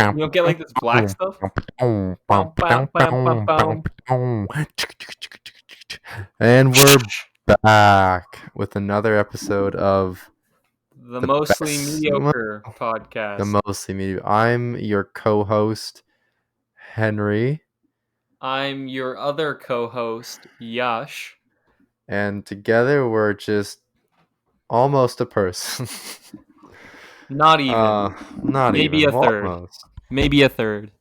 You don't get like this black stuff? Bow, bow, bow, bow, bow. And we're back with another episode of The the Mostly best, Mediocre the Podcast. mostly mediocre. I'm your co-host, Henry, I'm your other co-host, Yash. and together we're just almost a person. Not even. Not Maybe even. a third. Almost. Maybe a third.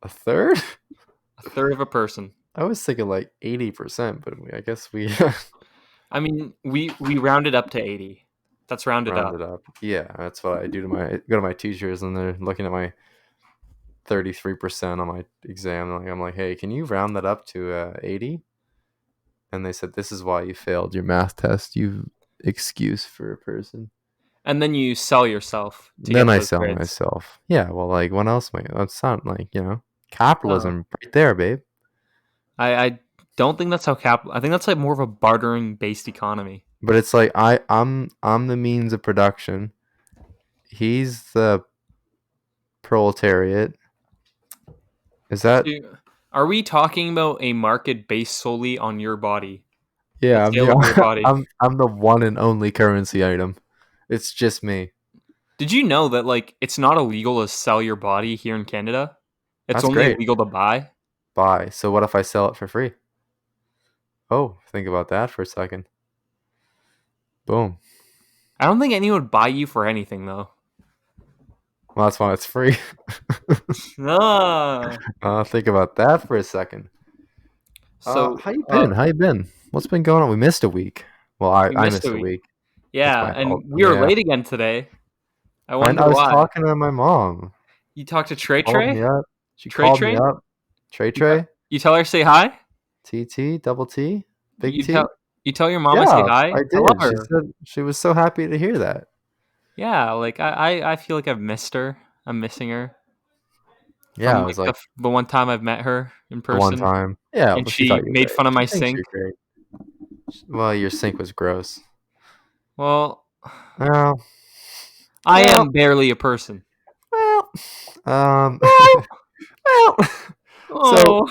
A third? A third of a person. I was thinking like 80%, but I guess we I mean, we rounded up to 80. That's rounded up. rounded up. Yeah, that's what I do go to my teachers and they're looking at my 33% on my exam. I'm like, hey, can you round that up to 80? And they said, this is why you failed your math test. You excuse for a person. And then you sell yourself to Then get I those sell grades. myself. Yeah, well, like, what else am I? That's not like, Oh. capitalism right there, babe. I don't think that's how I think that's like more of a bartering based economy. But it's like I'm the means of production. He's the proletariat. Is that? Are we talking about a market based solely on your body? Yeah, The sale of your body. I'm the one and only currency item. It's just me. Did you know that like it's not illegal to sell your body here in Canada? It's That's only great. illegal to buy. Buy. So what if I sell it for free? Oh, think about that for a second. Boom. I don't think anyone would buy you for anything though. Well, that's why it's free. Think about that for a second. So how you been? How you been? What's been going on? We missed a week. Well, I missed a week. Yeah, That's my fault. and we were late again today. I wonder I was why. talking to my mom. You talked to Trey Called Trey? me up. She Trey called Trey? me up. Trey Trey? You tell her say hi? TT? Double T? Big you T? You tell your mama say hi? I did. love her. She said she was so happy to hear that. Yeah, like I feel like I've missed her. I'm missing her. Yeah, From, I was like the one time I've met her in the person. one time. Yeah, and but she thought you were made great. fun of my She thinks sink. you're great. Well, your sink was gross. Well, I am barely a person. Well, Oh. So,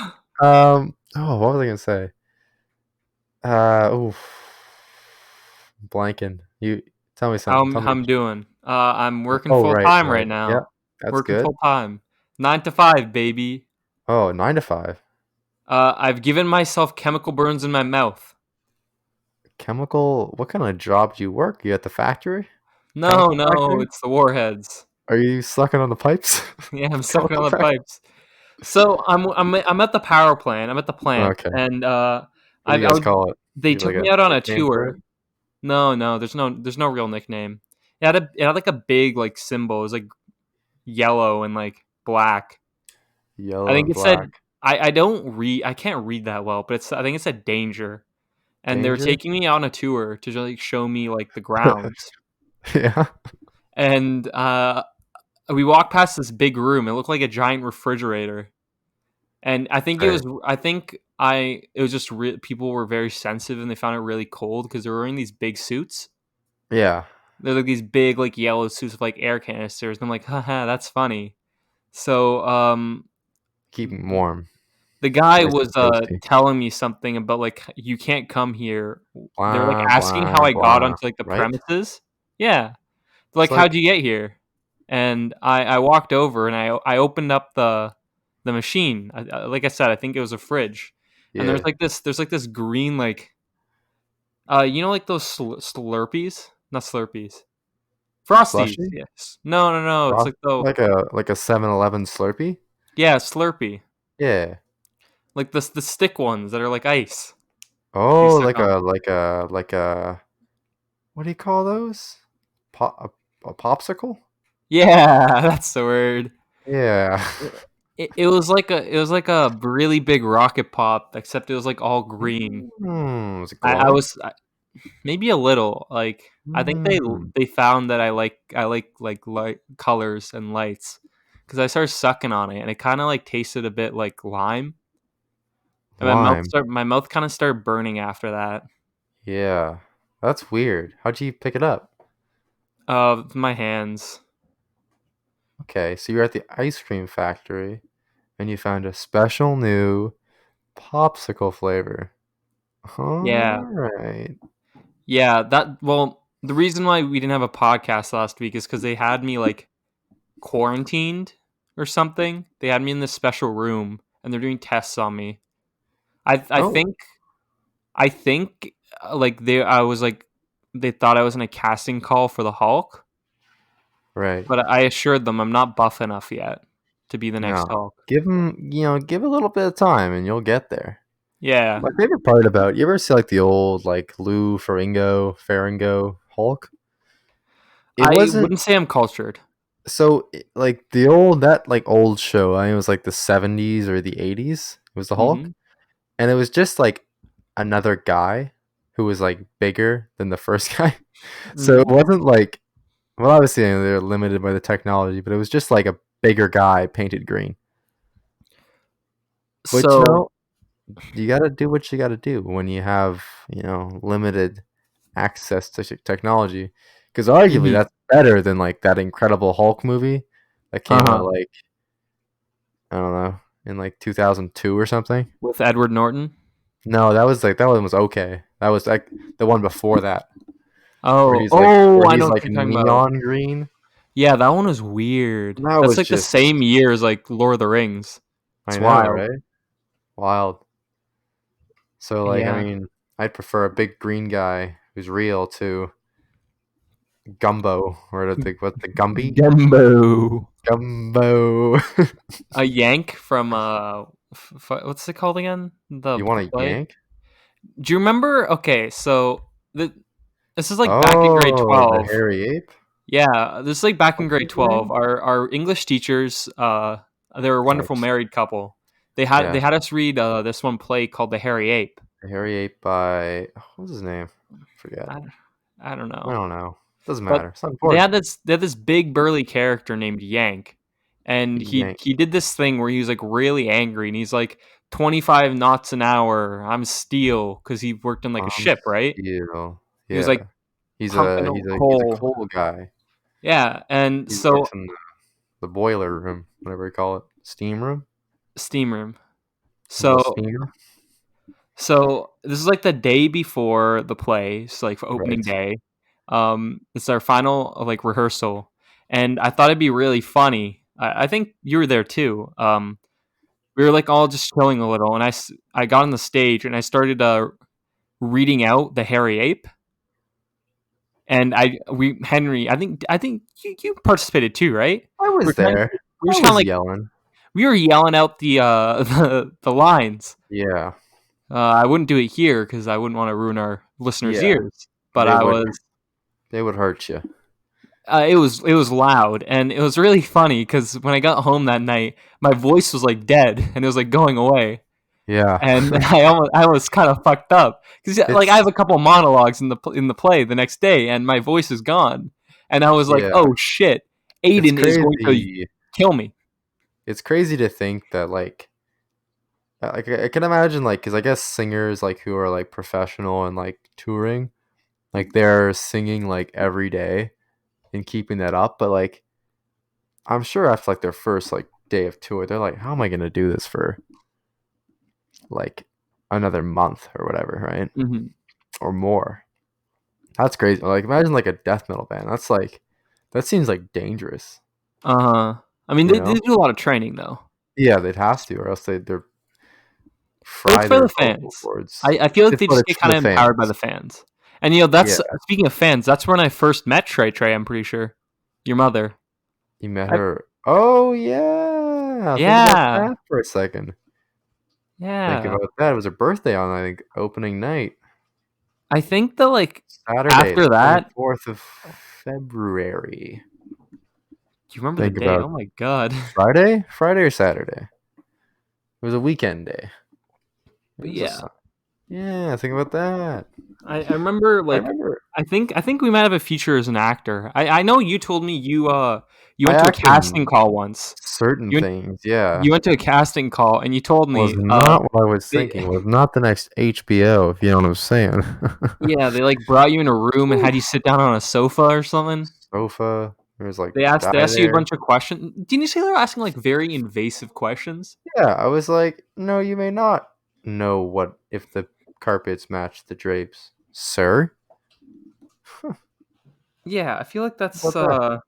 what was I gonna say? Blanking. You tell me something. How I'm doing? I'm working Oh, full right, time right. right now. Yep, that's working good. full time, 9 to 5, baby. Oh, 9 to 5. I've given myself chemical burns in my mouth. Chemical? What kind of job do you work? You at the factory? No, Factory? it's the warheads. Are you sucking on the pipes? Yeah, I'm sucking on the Chemical pipes. So I'm at the power plant. I'm at the plant, Okay. and What do you guys call it? They You took like me out on a nickname for tour. it? No, there's no real nickname. It had like a big like symbol. It was like yellow and like black. Yellow I think and it said black. I can't read that well, but I think it said danger. And they were Danger? taking me on a tour to like show me like the grounds. Yeah. And we walked past this big room. It looked like a giant refrigerator. And I think it was just people were very sensitive and they found it really cold because they were wearing these big suits. Yeah. They're like these big like yellow suits with like air canisters. And I'm like, haha, that's funny. So Keep 'em warm. the guy Nice was and toasty. telling me something about like you can't come here. They're like Blah, asking blah, how I got blah. onto like the Right? premises. Yeah. Like, It's like- how'd you get here? And I walked over and I opened up the machine. Like I said, I think it was a fridge. Yeah. And there's like this green like like those Slurpees? Not Slurpees. Frosties. Slushie? Yes. No. It's like like a 7-Eleven Slurpee? yeah, Slurpee. Yeah. Like the stick ones that are like ice. Oh, suck on. like a what do you call those? A popsicle? Yeah, that's the word. Yeah. It was like a really big rocket pop, except it was like all green. Was it I glowing? was maybe a little like I think they found that I like light colors and lights because I started sucking on it and it kind of like tasted a bit like lime. And Lime. my mouth kind of started burning after that. Yeah. That's weird. How'd you pick it up? My hands. Okay, so you're at the ice cream factory and you found a special new popsicle flavor. Yeah. All right. Yeah, the reason why we didn't have a podcast last week is because they had me like quarantined or something. They had me in this special room and they're doing tests on me. I Oh, think like they thought I was in a casting call for the Hulk, right. but I assured them I'm not buff enough yet to be the next No, Hulk. give a little bit of time and you'll get there. Yeah, My favorite part about you ever see like the old like Lou Ferrigno Hulk? It I wasn't wouldn't say I'm cultured. like the old that like old show. I think it was like the 70s or the 80s. It was the Hulk, Hmm. and it was just like another guy who was like bigger than the first guy. So it Hmm. wasn't like well, obviously they're limited by the technology, but it was just like a bigger guy painted green. But So, you got to do what you got to do when you have limited access to technology, because arguably mhm. that's better than like that Incredible Hulk movie that came Uh-huh. out like I don't know in like 2002 or something. With Edward Norton. No, that one was okay. That was like the one before that Oh, where I know he's what like you're talking about. neon green. Yeah, that one was weird. That That's was like the just same year as like Lord of the Rings. I It's know, wild. right? Wild. So like I Yeah. mean, I'd prefer a big green guy who's real to Gumbo or what the Gumby Gumbo. Gumbo. A Yank from what's it called again? You The want a play. yank? Do you remember? Okay, so this is like back in grade Oh, the 12. hairy ape. Yeah, this is like back in What's grade his 12. name? Our English teachers, they were a wonderful Nice. married couple. They Yeah, had us read this one play called The Hairy Ape. the hairy ape by what was his name? Forget. I, I don't I know. don't know. Doesn't But matter. It's not important. they had this big burly character named Yank, and Yank. he did this thing where he was like really angry, and he's like 25 knots an hour. I'm steel because he worked in like a ship, right? Steel. He was Yeah. like He's pumping a out he's a he's a coal. coal guy. Yeah, and He so works in the boiler room, whatever you call it, steam room, steam room. the So steamer. this is like the day before the play, so like for opening Right. day. It's our final like rehearsal, and I thought it'd be really funny. I think you were there too. We were like all just chilling a little, and I got on the stage and I started reading out the hairy ape, and Henry, I think you participated too, right? I We're was trying there. we were I just kind of was like yelling. we were yelling out the the lines. Yeah. I wouldn't do it here because I wouldn't want to ruin our listeners' Yeah. ears. But They I would. was. They would hurt you. It was loud and it was really funny because when I got home that night, my voice was like dead and it was like going away, Yeah. and I was kind of fucked up because like I It's have a couple monologues in the play the next day and my voice is gone, and I was like, yeah. oh shit, It's Aiden is going to crazy. kill me. It's crazy to think that like I can imagine like because I guess singers like who are like professional and like touring like they're singing like every day and keeping that up, but like I'm sure after like their first like day of tour they're like how am I gonna do this for like another month or whatever, right? Hmm. Or more. That's crazy. Like imagine like a death metal band. That's like that seems like dangerous, I mean, you they know? do a lot of training though. Yeah, they'd have to, or else they're But it's fry for their the vocal fans. cords. I feel like It's they but just it's get for kind the of empowered by the fans. fans. And you know, that's Yeah, speaking of fans, that's when I first met Trey Trey, I'm pretty sure. Your mother. you met I, her. Oh yeah, think about yeah. that for a second. Think Yeah. about that. It was her birthday on I think opening night, I think that like Saturday, the after that, 24th of February. do you remember the Think day? about Oh my god. Friday or Saturday. It was a weekend day. It But was a yeah. yeah. Think about that. I remember I like remember I think we might have a future as an actor. I know you told me you I went to a acted casting in call once. certain You went things. Yeah, you went to a casting call and you told was me not what I was they thinking. Was not the next HBO. If you know what I'm saying. yeah, they like brought you in a room and had you sit down on a sofa or something. Sofa. There was like They a asked guy they asked you a there. bunch of questions. Didn't you say they were asking like very invasive questions? Yeah, I was like, no, you may not know what if the carpets match the drapes, sir. Yeah, I feel like that's Think about that.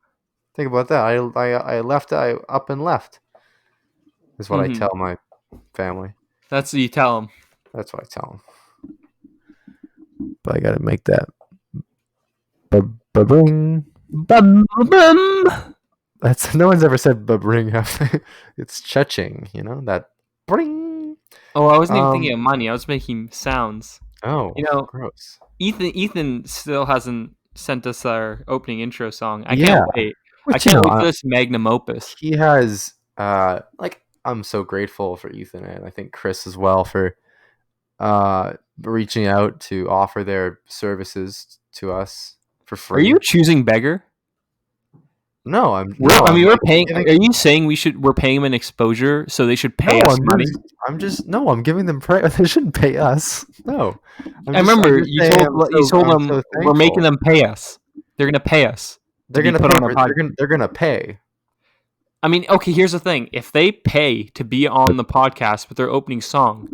Think about that. I left. I up and left. Is what I mhm. tell my family. That's what you tell them. That's what I tell them. But I gotta make that. Ba-bring. Bum, bum. That's no one's ever said ba-bring. It's cha-ching. You know that bring. Oh, I wasn't even thinking Um. of money. I was making sounds. Oh, You know, gross. Ethan still hasn't sent us our opening intro song. I can't Yeah, wait. I which can't wait for this magnum opus. he has. Like I'm so grateful for Ethan and I think Chris as well for reaching out to offer their services to us for Are you free. choosing beggar? No, I'm We're, no, I I'm mean, we're like paying. giving. Are you saying we're paying them an exposure, so they should pay No, us money? I'm giving them They shouldn't pay us. No, I I'm remember just saying you told I'm them so we're making thankful. them pay us. They're gonna pay us to They're be gonna put pay on a for. pod. They're gonna pay. I mean, okay. Here's the thing: if they pay to be on the podcast with their opening song,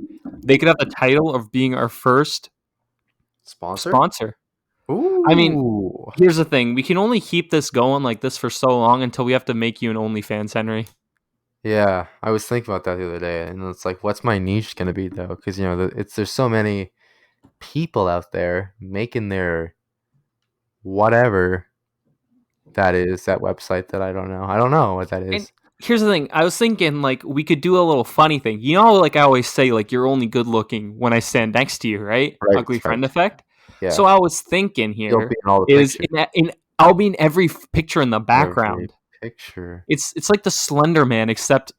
they could have the title of being our first Sponsor. sponsor. I mean, Ooh. here's the thing: we can only keep this going like this for so long until we have to make you an OnlyFans, Henry. Yeah, I was thinking about that the other day, and it's like, what's my niche gonna be though? Because there's so many people out there making their whatever that is that website that I don't know. I don't know what that And is. here's the thing: I was thinking like we could do a little funny thing. You know, like I always say, like you're only good looking when I stand next to you, right? Right, Ugly right. friend effect. Yeah, So I was thinking you'll here be in all the is pictures. in I'll be in every picture in the Every background. picture. It's like the Slender Man, except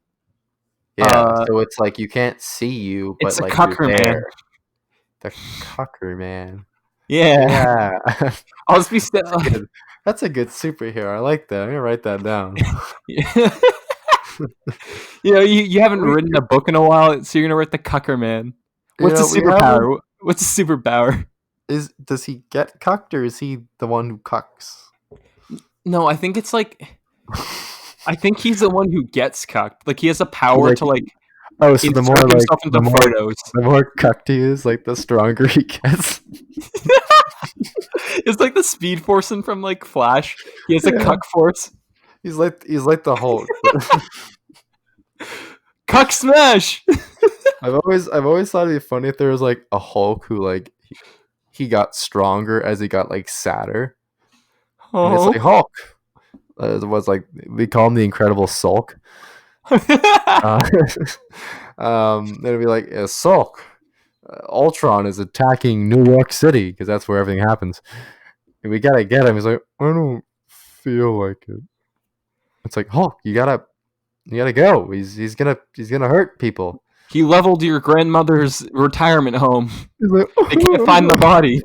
Yeah, so it's like you can't see you, it's but a like you're cucker man. there. The Cucker Man. Yeah, Yeah, I'll just be still. good. That's a good superhero. I like that. I'm gonna write that down. You know, you haven't we, written a book in a while, so you're gonna write the Cucker Man. What's a we have him. superpower? What's a superpower? Does he get cucked or is he the one who cucks? No, I think it's like I think he's the one who gets cucked. Like he has a He, power like to like oh, so insert himself into photos. the more cucked he is, like the stronger he gets. It's like the Speed Force from like Flash. He has a Yeah. cuck force. He's like the Hulk. Cuck smash. I've always thought it'd be funny if there was like a Hulk who like he got stronger as he got like sadder. And it's Oh. like Hulk. It was like we call him the Incredible Sulk. It'd be like Sulk. Ultron is attacking New York City because that's where everything happens. And we gotta get him. He's like, I don't feel like it. It's like Hulk. You gotta go. He's gonna hurt people. He leveled your grandmother's retirement home. He's like, They can't find the body.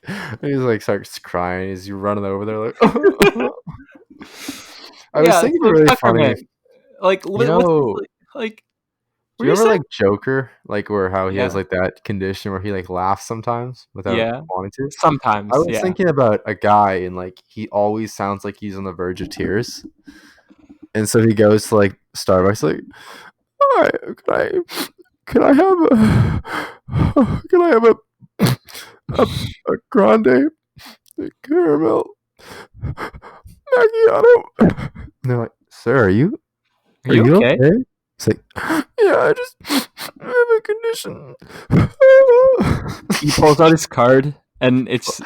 and he's like starts crying as you running over there like. I was Yeah, thinking so really Tucker funny. Man. Like, You what's know, like? do What you are you ever saying? like Joker, like where how he has Yeah, like that condition where he like laughs sometimes without yeah. wanting to? I Sometimes, was yeah. thinking about a guy and like he always sounds like he's on the verge of tears, and so he goes to like Starbucks like, "All right, can I have a grande caramel macchiato?" And they're like, "Sir, Are are you you okay? okay?" It's like, "Yeah, I just have a condition." He pulls out his card, and it's.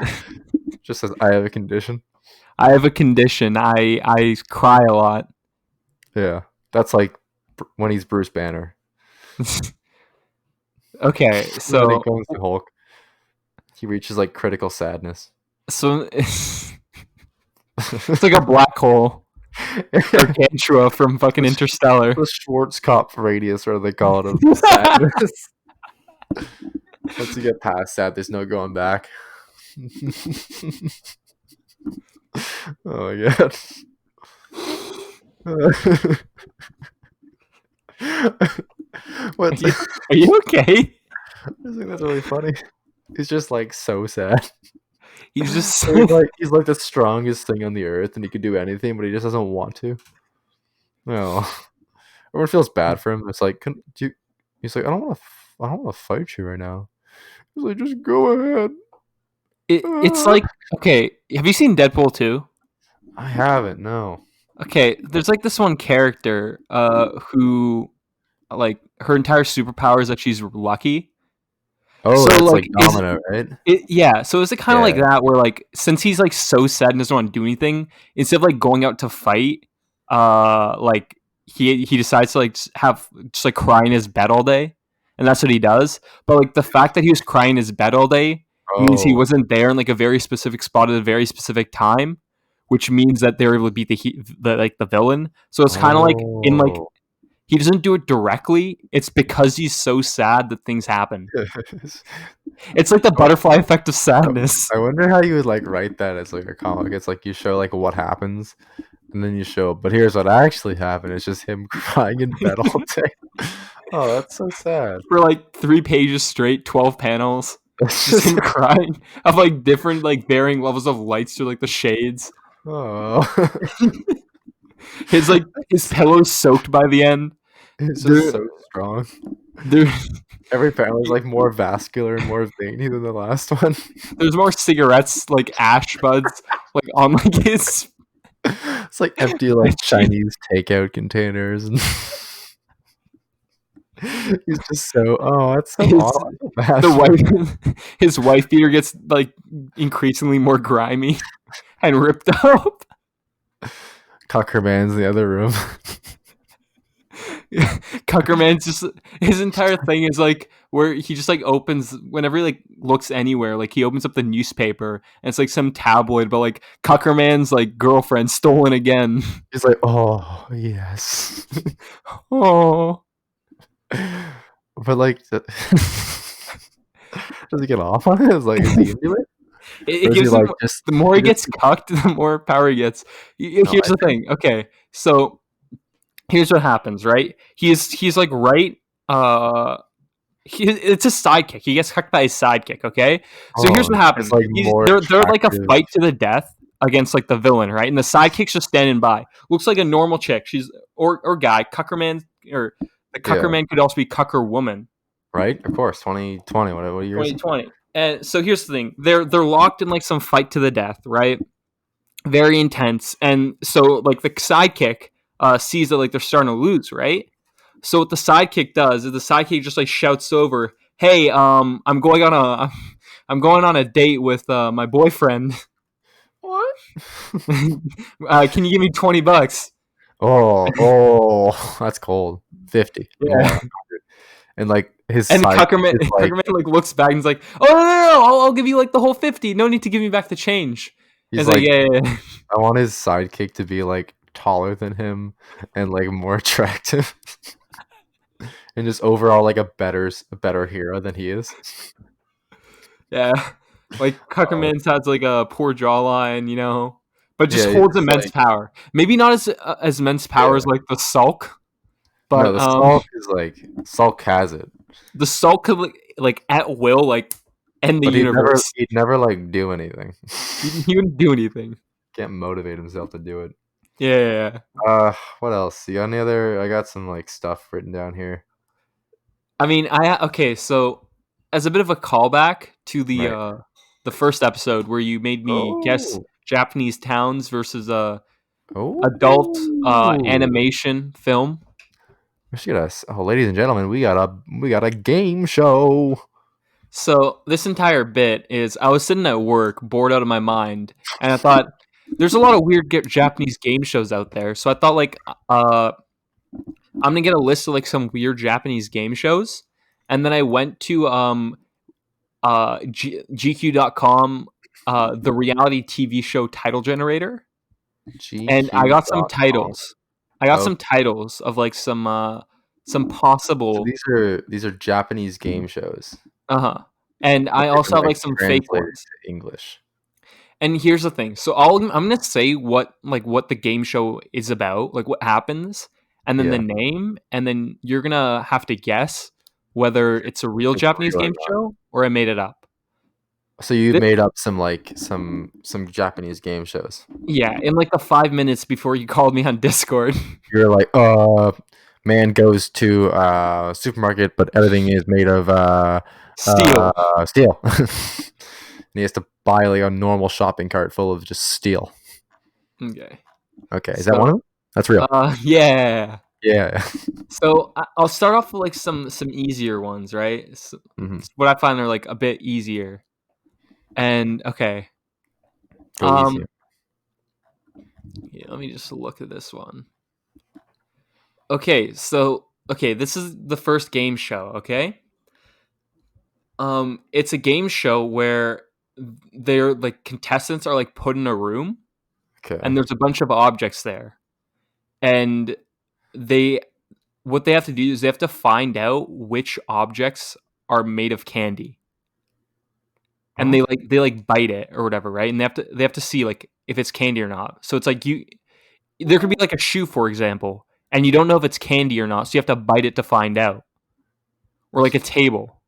Just says, "I have a condition." I have a condition. I cry a lot. Yeah, that's like when he's Bruce Banner. Okay, When he so comes to Hulk, he reaches like critical sadness. it's like a black hole. Gargantua from fucking Interstellar. The Schwarzkopf radius, or they call it, of sadness. Once you get past that, there's no going back. Oh my god. What's Are you okay? I think that's really funny. He's just like so sad. He's just So he's like the strongest thing on the earth, and he could do anything, but he just doesn't want to. No, everyone feels bad for him. It's like, he's like, I don't want to fight you right now. He's like, just go ahead. It's like, okay, have you seen Deadpool 2? I haven't. No. Okay, there's like this one character who like her entire superpower is that she's lucky. Oh, So that's like like Domino, right? so is it kind of like Yeah. that where like since he's like so sad and doesn't want to do anything, instead of like going out to fight, like he decides to like just like cry in his bed all day, and that's what he does. But like the fact that he was crying in his bed all day means he Oh. wasn't there in like a very specific spot at a very specific time, which means that they're able to beat the villain. So it's kind of like in like Oh. he doesn't do it directly. It's because he's so sad that things happen. It's like the butterfly effect of sadness. I wonder how you would like write that as like a comic. It's like you show like what happens, and then you show, but here's what actually happened. It's just him crying in bed all day. Oh, that's so sad. For like 3 pages straight, 12 panels. It's Just him just crying of like different like varying levels of lights through like the shades. oh, His pillow's soaked by the end. it's There, just so strong. there, Every panel is like more vascular and more veiny than the last one. there's more cigarettes like ash buds like on like his. It's like empty like Chinese takeout containers, and he's just so that's so His, awesome. his wife beater gets like increasingly more grimy and ripped up. Cuckerman's in the other room. Cuckerman's just his entire thing is like where he just like opens whenever he like looks anywhere, like he opens up the newspaper and it's like some tabloid, but like Cuckerman's like girlfriend stolen again. He's like, oh yes. Oh, But like, does he get off on it? Is like, is he into it? it Or is he gives like him just? the more he just- gets cucked, the more power he gets. No, Here's the thing. Okay, so here's what happens. Right, he's like right. It's a sidekick. He gets cucked by his sidekick. Okay, so here's what happens. It's like more They're like a attractive. fight to the death against like the villain, right? And the sidekick's just standing by. Looks like a normal chick. She's or guy. Cuckerman or the Cuckerman could also be Cucker woman. Right? Of course, 2020. What years? 2020. And so here's the thing. They're locked in like some fight to the death, right? Very intense. And so like the sidekick sees that like they're starting to lose, right? So what the sidekick does is the sidekick just like shouts over, "Hey, I'm going on a date with my boyfriend. What? Can you give me $20?" Oh, that's cold. 50. Yeah. More. And like his And sidekick Cuckerman, is like, Cuckerman like looks back and is like, "Oh no, I'll give you like the whole 50. No need to give me back the change." he's It's like, like, yeah. I want his sidekick to be like taller than him and like more attractive. And just overall like a better hero than he is. Yeah, like Cuckerman's has like a poor jawline, but just Yeah, holds it's immense like, power. Maybe not as immense power as like the Sulk, but no, the Sulk is like Sulk has it. the Sulk could like at will like end the But universe. he'd never like do anything. He wouldn't do anything. Can't motivate himself to do it. Yeah. What else? You got any other? I got some like stuff written down here. I mean, okay. So as a bit of a callback to Right. the first episode where you made me guess Oh, Japanese towns versus adult oh. animation film. Ladies and gentlemen, we got a game show. So this entire bit is I was sitting at work, bored out of my mind, and I thought there's a lot of weird Japanese game shows out there. So I thought like I'm gonna get a list of like some weird Japanese game shows, and then I went to GQ.com, the reality TV show title generator, and I got some GQ.com. titles. I got Oh, some titles of like some so possible these are Japanese game shows. and I That they also can have like like some fake translate ones. to English. And here's the thing. So I'm gonna say what the game show is about, like what happens, and then the Yeah, name, and then you're gonna have to guess whether it's a real it's Japanese real or game not. show or I made it up. So you This, made up some some Japanese game shows. yeah, in like the 5 minutes before you called me on Discord. You're like, man goes to supermarket, but everything is made of Steel. steel. And he has to buy like a normal shopping cart full of just steel. Okay. Okay, is that one So, of them? That's real. yeah. Yeah. So I'll start off with like some easier ones, right? So, Hmm. what I find are like a bit easier. And okay, Go easy. yeah, let me just look at this one. Okay, this is the first game show. Okay, it's a game show where they're like contestants are like put in a room, Okay. and there's a bunch of objects there, and they what they have to do is they have to find out which objects are made of candy, and What? they like bite it or whatever, right? And they have to see like if it's candy or not. So it's like there could be like a shoe, for example, and you don't know if it's candy or not, so you have to bite it to find out, or like a table.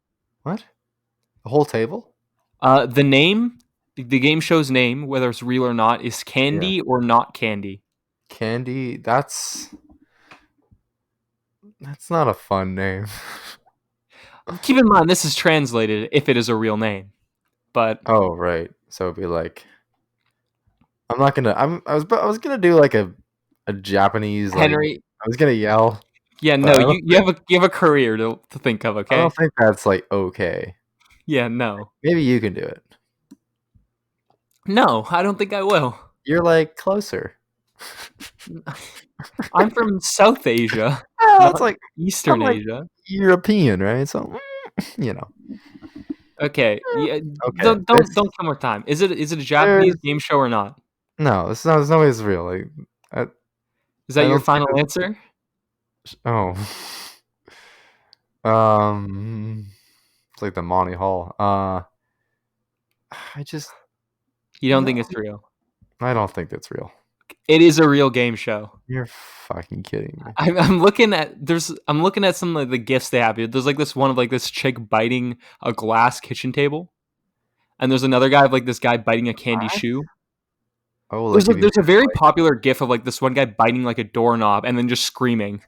What? The whole table? The name, the game show's name, whether it's real or not, is Yeah. Candy or Not Candy. Candy. That's not a fun name. Keep in mind, this is translated if it is a real name, but Oh right. So it'd be like I'm not gonna. I was gonna do like a Japanese like Henry, I was gonna yell, yeah, but no, you have a career to think of, I okay? don't think that's like okay. Yeah, no, Maybe you can do it. no, I don't think I will. You're like closer. I'm from South Asia, Well, it's not like I'm Eastern like Asia. European, right? So you know. Okay, yeah, Okay. don't kill more time. Is it a Japanese There's game show or not? no. It's not. There's no way it's real. Like I, Is I that your don't think. final answer? Oh. It's like the Monty Hall. I just You don't think no. it's real? I don't think that's real. It is a real game show. You're fucking kidding me. I'm looking at some of the gifts they have here. There's like this one of like this chick biting a glass kitchen table, and there's another guy of like this guy biting a candy What? shoe. Oh, There's like a, if you there's a very popular gif of like this one guy biting like a doorknob and then just screaming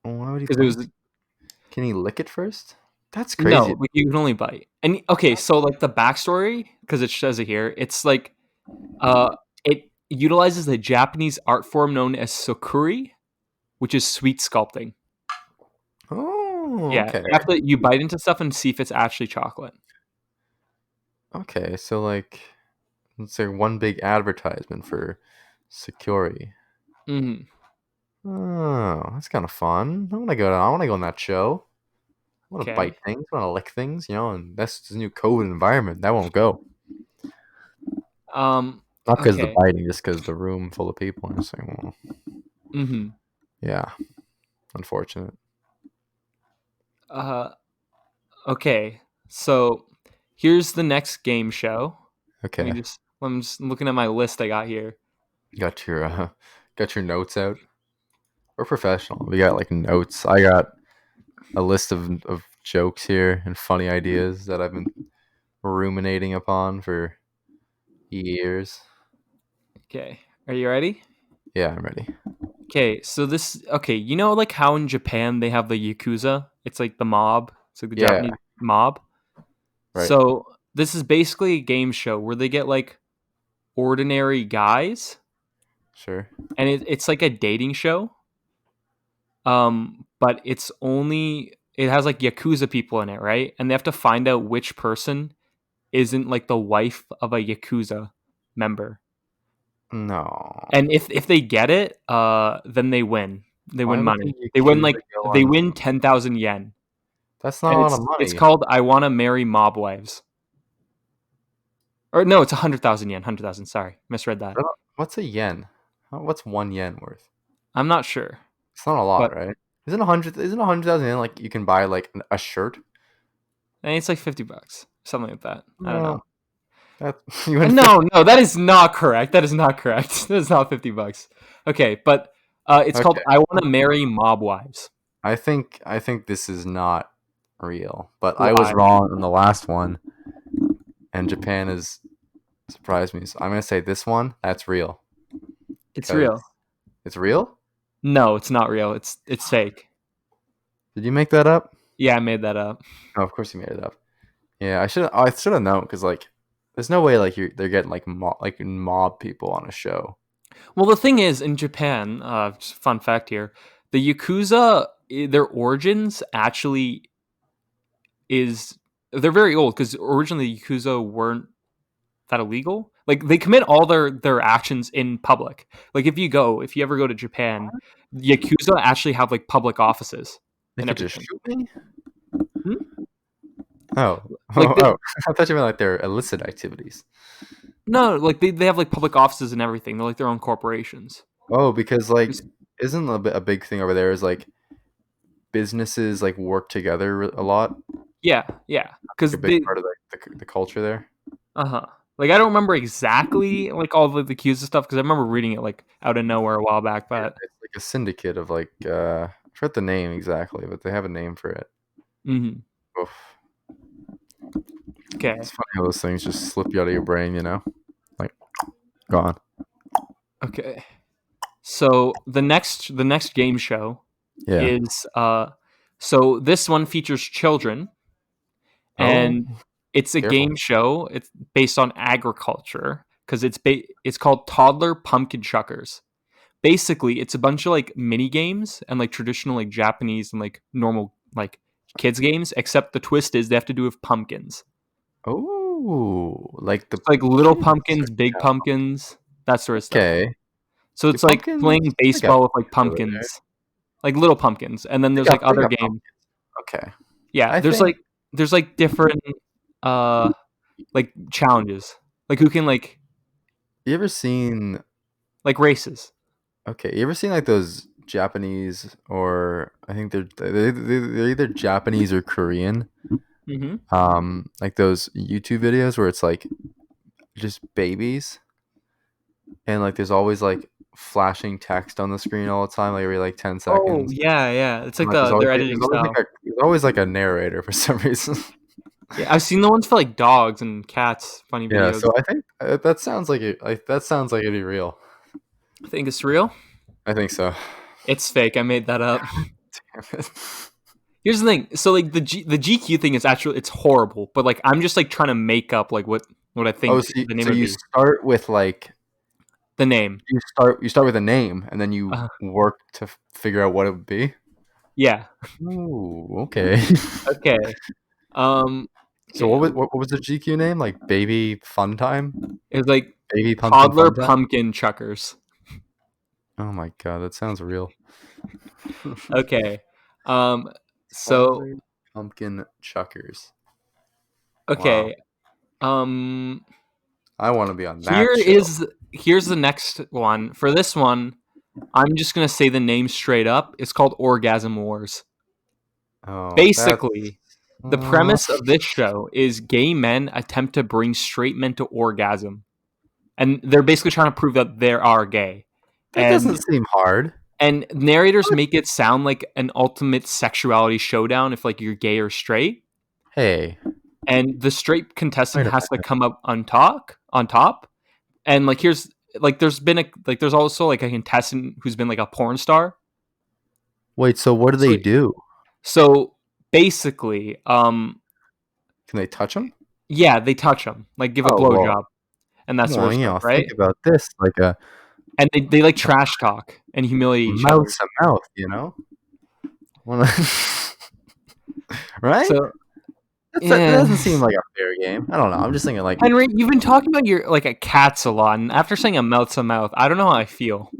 why would he because it bite? was Can he lick it first? That's no, crazy. like you can only bite. And okay, so like the backstory because it says it here, it's like it utilizes the Japanese art form known as sokuri, which is sweet sculpting. Oh, Yeah, okay. you bite into stuff and see if it's actually chocolate. Okay, so like it's like one big advertisement for security. Hmm. Oh, that's kind of fun. I want to go on that show. I want to bite Okay. things. I want to lick things, and that's this new COVID environment. That won't go. Um. Not because of the Okay. biting, just because the room full of people. And it's like, well, Hmm. yeah, unfortunate. Uh. Okay. So here's the next game show. Okay, I'm just looking at my list I got here. got your got your notes out. We're professional. We got like notes. I got a list of jokes here and funny ideas that I've been ruminating upon for years. Okay. Are you ready? Yeah, I'm ready. Okay. So you know, like how in Japan they have the Yakuza? It's like the mob. It's like the Yeah, Japanese mob. right. So this is basically a game show where they get like ordinary guys, Sure. and it's like a dating show. But it has like Yakuza people in it, right? And they have to find out which person isn't like the wife of a Yakuza member. No. And if they get it, then they win. They Why win would the money. Yakuza go They on? win 10,000 yen. That's not And a lot of it's money. called I Wanna Marry Mob Wives. Or no, it's 100,000 yen. 100,000. Sorry, misread that. What's a yen? What's 1 yen worth? I'm not sure, It's not a but lot, right? Isn't 100,000 yen like you can buy like a shirt? I think it's like $50, something like that. I don't know. No, that you went No, that is not correct. That is not correct. That is not $50. Okay, but it's called Okay. I Want to Marry Mob Wives. I think this is not real, but I was Why? wrong on the last one. and Japan has surprised me. So I'm gonna say this one. That's real. It's 'Cause real. it's real. No, it's not real. It's fake. Did you make that up? Yeah, I made that up. Oh, of course you made it up. Yeah, I should have known because like, there's no way like they're getting like mob people on a show. Well, the thing is, in Japan, just fun fact here, the Yakuza, their origins actually is they're very old because originally the Yakuza weren't that illegal. Like they commit all their actions in public. Like if you ever go to Japan, Yakuza actually have like public offices They and could just everything. shoot me. Hmm? Oh, Like oh! I thought you meant like their illicit activities. no, like they have like public offices and everything. They're like their own corporations. Oh, because like, It's- isn't a big thing over there is like businesses like work together a lot. yeah, yeah, Like because a big they part of the culture there. uh-huh. Like I don't remember exactly like all the Yakuza stuff because I remember reading it like out of nowhere a while back. Yeah, But it's like a syndicate of like I forgot the name exactly, but they have a name for it. mhm. Oof. Okay, It's funny how those things just slip you out of your brain, you know? Like gone. okay. So the next game show Yeah. is so this one features children Oh, and it's a careful. game show. It's based on agriculture because it's called Toddler Pumpkin Chuckers. Basically, it's a bunch of like mini games and like traditional like Japanese and like normal like kids games, except the twist is they have to do with pumpkins. Oh, like the It's like little kids. pumpkins, big Yeah. pumpkins, that sort of stuff. Okay. So Do it's like pumpkins? playing I got baseball with like over there. pumpkins, like little pumpkins, and then They there's like other got games. pumpkins. Okay. Yeah, I think there's like different uh like challenges, like who can you ever seen like races. okay, you ever seen like those Japanese or I think they're either Japanese or Korean Hmm. like those YouTube videos where it's like just babies and like there's always like flashing text on the screen all the time like every like 10 Oh seconds. yeah, yeah. It's And like like their editing style. there's always like a narrator for some reason. Yeah, I've seen the ones for like dogs and cats. Funny Yeah, videos. so I think that sounds like that sounds like it'd be real. I think it's real. I think so. It's fake. I made that up. Damn it. Here's the thing. So like the GQ thing is actually it's horrible, but like I'm just like trying to make up like what I Oh, think the name so would you be. start with like The name. you start with a name and then you Uh, work to figure out what it would be. yeah. Oh, okay. Okay. Um. So Okay. what was the GQ name? Like Baby Fun Time? It was like Baby Pumpkin toddler Fun Time? pumpkin chuckers. Oh my god, that sounds real. Okay. Um. So Toddler Pumpkin Chuckers. Wow. okay. Um. I want to be on Here that show. is here's the next one. For this one, I'm just gonna say the name straight up. It's called Orgasm Wars. Oh, that's Basically, the premise of this show is gay men attempt to bring straight men to orgasm, and they're basically trying to prove that they are gay. that doesn't And seem hard. narrators What? make it sound like an ultimate sexuality showdown if like you're gay or straight. Hey, And the straight contestant wait a has to minute. come up on top. And like here's like there's also like a contestant who's been like a porn star. Wait, so what do So they do? so basically, Can they touch them? yeah, they touch them, like give a Oh, well, blowjob and that sort well, of you stuff, know, think right? about this like a And they like trash talk and humiliate each other. mouth to mouth, you know? Wanna- right? So That doesn't yeah. seem like a fair game. I don't know. I'm just thinking like, Henry, you've been talking about your like a cats a lot, and after saying a mouth to mouth, I don't know how I feel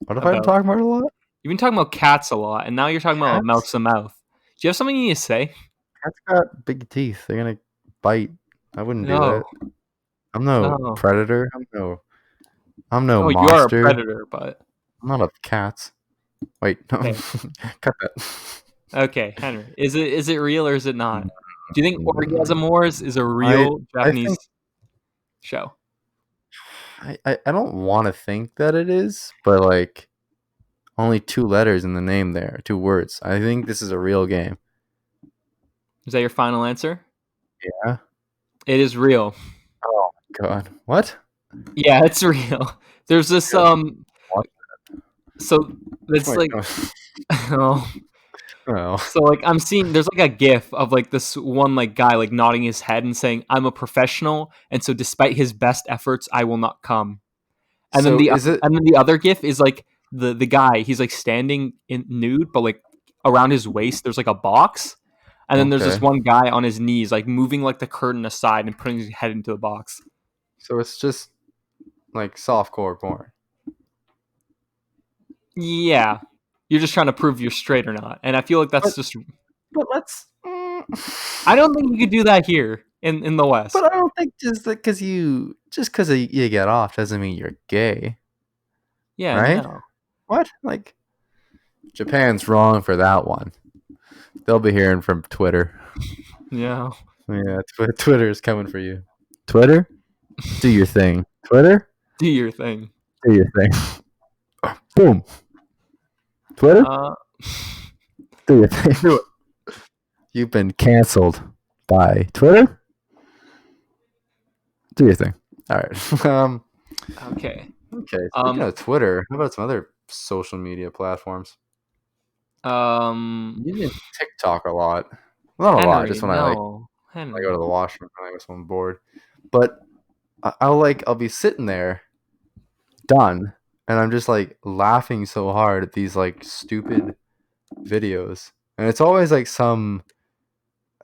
what if I'm about. talking about a lot? You've been talking about cats a lot, and now you're talking about a mouth Cats? to mouth. Do you have something you need to say? Cats got big teeth. They're gonna bite. I wouldn't do that. No. I'm no Oh. predator. I'm no Oh, you are a monster. predator, but I'm not a cat. Wait, no. okay. Cut that. Okay, Henry. Is it real or is it not? Do you think Mm, Orgasm Wars is a I real I Japanese think show? I don't want to think that it is, but like only two letters in the name there, two words. I think this is a real game. Is that your final answer? Yeah. It is real. Oh God, what? Yeah, it's real. There's this What? so it's Wait, like oh, no. so like I'm seeing there's like a gif of like this one like guy like nodding his head and saying I'm a professional and so despite his best efforts I will not come. And then So is it the other gif is like the guy he's like standing in nude but like around his waist there's like a box. And then there's this okay? one guy on his knees like moving like the curtain aside and putting his head into the box. So it's just like softcore porn. Yeah. You're just trying to prove you're straight or not. And I feel like that's But just but let's. I don't think you could do that here in the West. But I don't think just because you get off doesn't mean you're gay, Yeah, right? no. What? Like Japan's wrong for that one. They'll be hearing from Twitter. Yeah. Yeah, Twitter is coming for you. Twitter, do your thing. Twitter, Do your thing. do your thing. Boom. Twitter, Uh do your thing. do it. You've been canceled by Twitter. Do your thing. All right. Okay. Okay. Speaking Um of Twitter, how about some other social media platforms? um I'm using TikTok a lot. Well, not a lot. Henry, Just when no. I go to Henry. the washroom when I was on board. But I'll be sitting there done, and I'm just like laughing so hard at these like stupid videos, and it's always like some.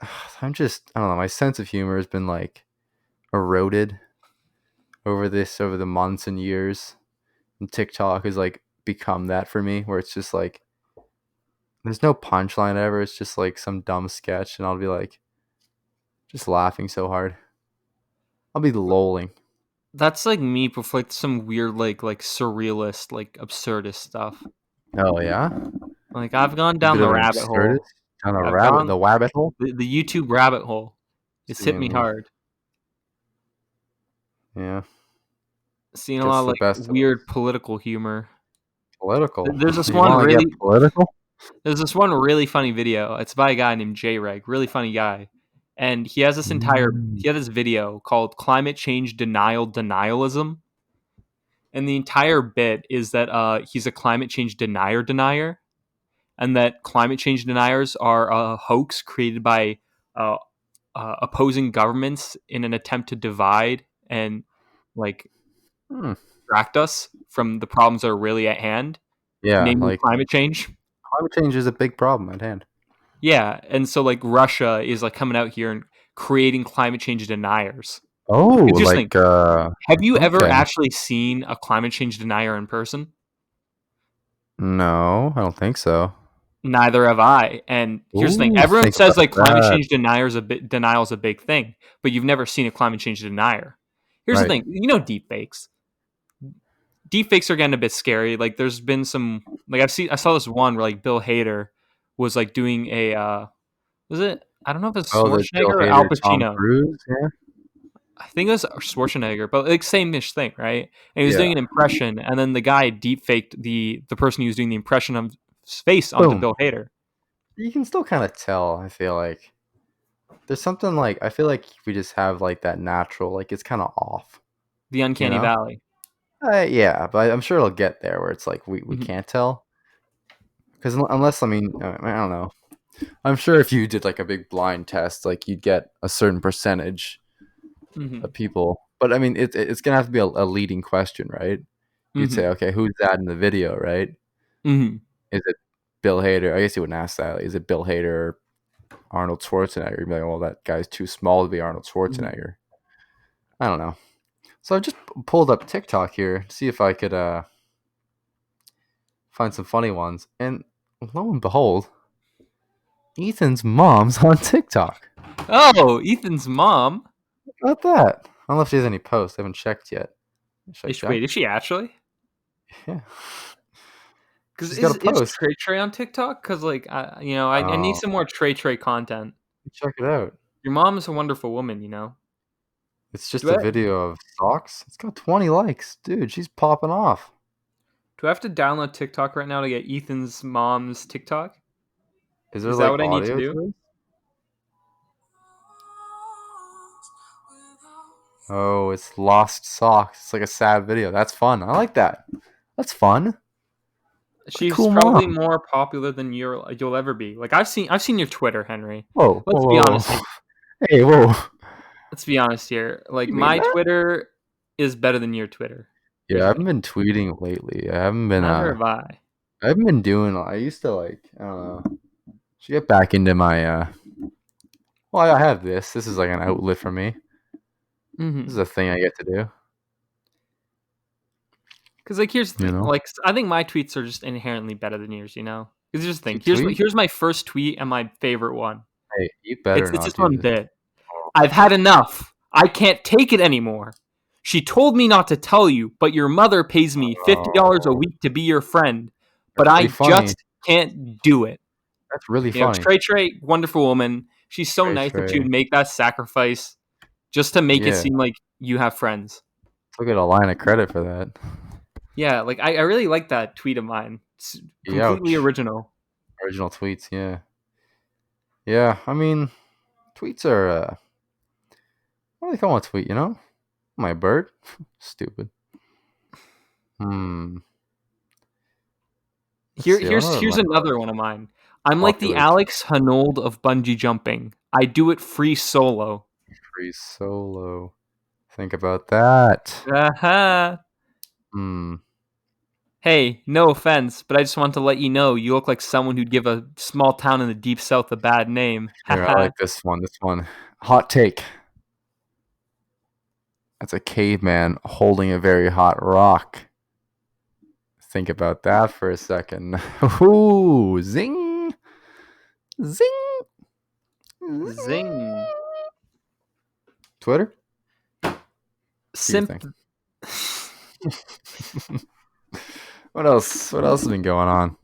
I don't know. My sense of humor has been like eroded over the months and years, and TikTok has like become that for me, where it's just like there's no punchline ever. It's just like some dumb sketch, and I'll be like just laughing so hard. I'll be lolling. That's like me with like some weird like surrealist like absurdist stuff. Oh yeah, Like I've gone a down bit the of an rabbit absurdist hole. on a I've rabbit, gone the rabbit hole. the YouTube rabbit hole. It's hit me Seeing, hard. yeah, Seeing a lot gets of the like best of weird political humor. political. There's this You one want to get really political? There's this one really funny video. It's by a guy named J Reg, really funny guy. And he had this video called Climate Change Denial Denialism. And the entire bit is that he's a climate change denier, and that climate change deniers are a hoax created by uh, opposing governments in an attempt to divide and like Hmm. distract us from the problems that are really at hand, Yeah, namely like climate change. climate change is a big problem at hand. Yeah, and so like Russia is like coming out here and creating climate change deniers. Oh, Because just think, like have you ever okay. actually seen a climate change denier in person? No, I don't think so. Neither have I. And here's the thing: Ooh, everyone think says about like climate that. change denial is a big thing, but you've never seen a climate change denier. Here's the Right. thing: you know, deepfakes. Deepfakes are getting a bit scary. Like, there's been some like I saw this one where like Bill Hader was like doing a was it I don't know if it's Oh, the Bill Schwarzenegger or Al Hader, Tom Pacino. Cruise. Yeah. I think it was Schwarzenegger, but like same-ish thing, right? And he was Yeah. doing an impression, and then the guy deepfaked the person he was doing the impression of his face onto Boom. Bill Hader. You can still kind of tell. I feel like there's something like I feel like we just have like that natural, like it's kind of off. The You uncanny know. valley. Yeah, but I'm sure it'll get there where it's like we Mhm, can't tell because unless I don't know. I'm sure if you did like a big blind test, like you'd get a certain percentage mhm, of people. But I mean, it's gonna have to be a leading question, right? You'd say, mhm, okay, who's that in the video, right? mhm, Is it Bill Hader? I guess you wouldn't ask that. Is it Bill Hader or Arnold Schwarzenegger? You'd be like, well, that guy's too small to be Arnold mhm. Schwarzenegger. I don't know. So I just pulled up TikTok here to see if I could find some funny ones, and lo and behold, Ethan's mom's on TikTok. Oh, Ethan's mom. How about that? I don't know if she has any posts. I haven't checked yet. Should I Wait, check? is she actually? Yeah. Because She's got a is post. Trey Trey on TikTok? Because like I need Oh, some more Trey Trey content. check it out. Your mom is a wonderful woman, you know. It's just Do a I video of socks. It's got 20 likes. Dude, she's popping off. do I have to download TikTok right now to get Ethan's mom's TikTok? Is there Is that like what I need to audio to do? this? Oh, it's Lost Socks. It's like a sad video. That's fun. I like that. That's fun. What a She's cool probably mom. more popular than you'll ever be. Like I've seen your Twitter, Henry. Whoa, whoa, Let's be whoa, honest whoa. here. Hey, whoa. Let's be honest here. Like You mean my that? Twitter is better than your Twitter. Yeah, I Usually. haven't been tweeting lately. I haven't been Never have I. I haven't been doing I used to like I don't know. Should get back into my well, I have this. This is like an outlet for me. This is Mm-hmm. a thing I get to do, Because like here's the you thing. know? Like I think my tweets are just inherently better than yours. You know. Because here's the You thing. tweet? Here's my first tweet and my favorite one. Hey, you better It's not just do one this. bit. I've had enough. I can't take it anymore. She told me not to tell you, but your mother pays me $50 a Oh, week to be your friend. But that's really I funny. just can't do it. That's really You know, funny. Trey, wonderful woman. She's so Trey nice that she Trey. would make that sacrifice just to make it Yeah. seem like you have friends. Look at a line of credit for that. Yeah, like I really like that tweet of mine. It's completely Ouch. original. Original tweets, yeah. Yeah, I mean, tweets are, what do they call a tweet, you know? My bird? Stupid. Hmm. Let's see, I wonder what Here's my another one of mine. I'm like the popular Alex Hanold of bungee jumping. I do it free solo. free solo. Think about that. Aha. Hmm. Hey, no offense, but I just want to let you know you look like someone who'd give a small town in the deep south a bad name. Here, I Haha. like this one. This one. Hot take. That's a caveman holding a very hot rock. Think about that for a second. Ooh, zing, zing, zing. Zing. Twitter? What do you Simp. think? What else? What else has been going on?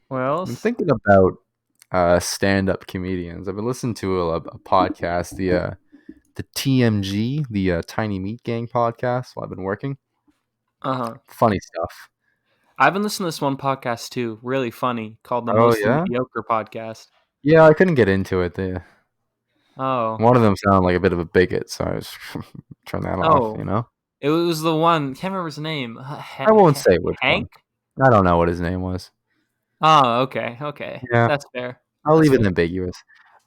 Well, I'm thinking about stand-up comedians. I've been listening to a podcast, the TMG, the Tiny Meat Gang podcast. While I've been working, uh-huh. funny stuff. I've been listening to this one podcast too, really funny, called the Oh Mostly yeah, Mediocre Podcast. yeah. I couldn't get into it. Oh. One of them sounded like a bit of a bigot, so I just turned that off. You Oh. know, It was the one, can't remember his name. I won't say which Hank? one. I don't know what his name was. Oh, okay, okay. Yeah, That's fair. I'll That's leave it fair. ambiguous.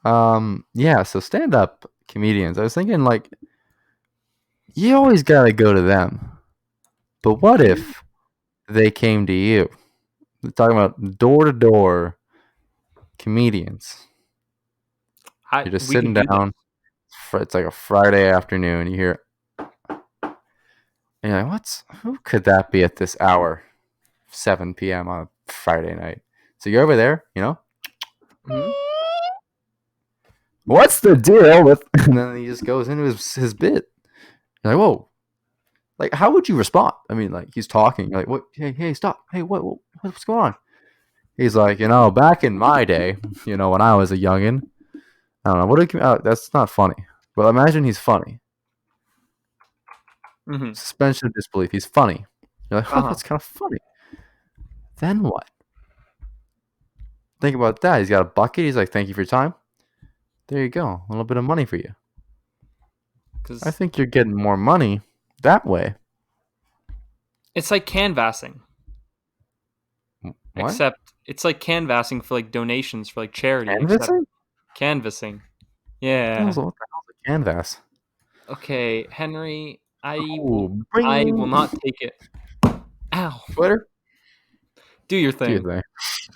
Yeah. So stand-up comedians. I was thinking like you always gotta go to them, but what if they came to you? We're talking about door-to-door comedians. You're just We sitting could do this. down. It's like a Friday afternoon. You hear, and you're like, who could that be at this hour? 7 p.m. on a Friday night. So you're over there, you know? Mhm. What's the deal with? And then he just goes into his bit. You're like, whoa. Like, how would you respond? I mean, like, he's talking. You're like, what? Hey, stop. Hey, what's going on? He's like, back in my day, when I was a youngin', I don't know. That's not funny. But imagine he's funny. Mhm. Suspension of disbelief. He's funny. You're like, Uh-huh. that's kind of funny. Then what? Think about that. He's got a bucket. He's like, thank you for your time. There you go. A little bit of money for you. I 'Cause think you're getting more money that way. it's like canvassing. What? Except it's like canvassing for like donations for like charity, except Canvassing? canvassing. What Yeah. the hell's a canvas? Okay, Henry, Oh, I will bring not take it. Ow. Twitter. Do your Do you thing.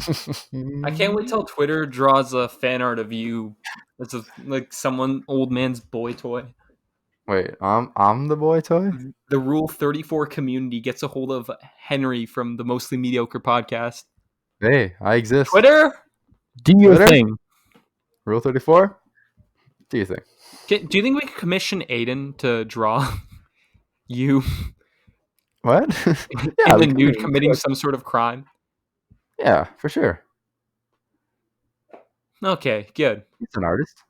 think? I can't wait till Twitter draws a fan art of you as a like someone old man's boy toy. Wait, I'm the boy toy. The Rule 34 community gets a hold of Henry from the Mostly Mediocre podcast. Hey, I exist. Twitter, do your Twitter? thing. Rule 34. Do you think? Do you think we could commission Aiden to draw you What? in the we nude could. committing some sort of crime? Yeah, for sure. Okay, good. He's an artist.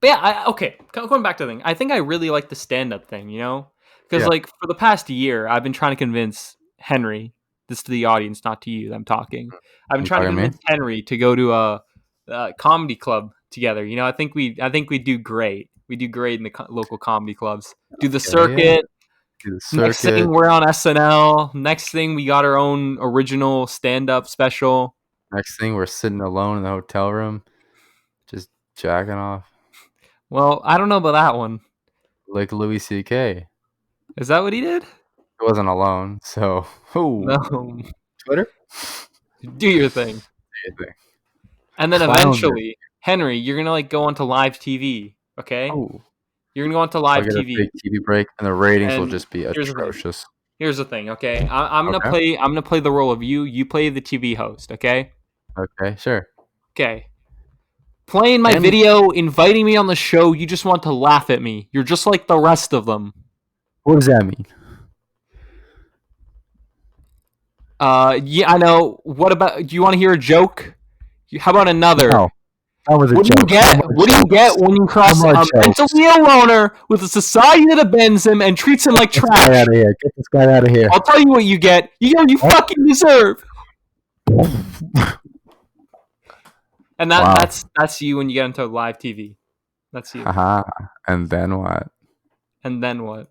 But yeah, okay, going back to the thing, I think I really like the stand-up thing, because Yeah. like for the past year, I've been trying to convince Henry, this to the audience, not to you, I'm talking. I've been You trying to talking to me? convince Henry to go to a comedy club together. I think we do great. We do great in the local comedy clubs. Do the Okay, yeah. circuit. Do the Next thing, circuit. we're on SNL. Next thing, we got our own original stand-up special. Next thing, we're sitting alone in the hotel room, just jacking off Well, I don't know about that one. like Louis C.K. Is that what he did? He wasn't alone, so No. Twitter. Do your thing. And then Flounder. eventually, Henry, you're gonna like go onto live TV. Okay, Oh, you're gonna go onto I'll live get a TV. big TV break, and the ratings will And just be here's the thing. atrocious. Here's the thing. Okay, I'm gonna Okay. play. I'm gonna play the role of you. You play the TV host. Okay. Okay, sure. Okay. Playing my And video, inviting me on the show. You just want to laugh at me. You're just like the rest of them. what does that mean? Yeah, I know. What about? Do you want to hear a joke? How about another? No, that was a What do joke. you get? What do you get when you cross No more a jokes. mentally ill loner with a society that abends him and treats him like Get this guy trash? out of here. Get this guy out of here. I'll tell you what you get. You get what you fucking deserve. And Wow. that's you when you get into live TV. That's you. And then what? And then what?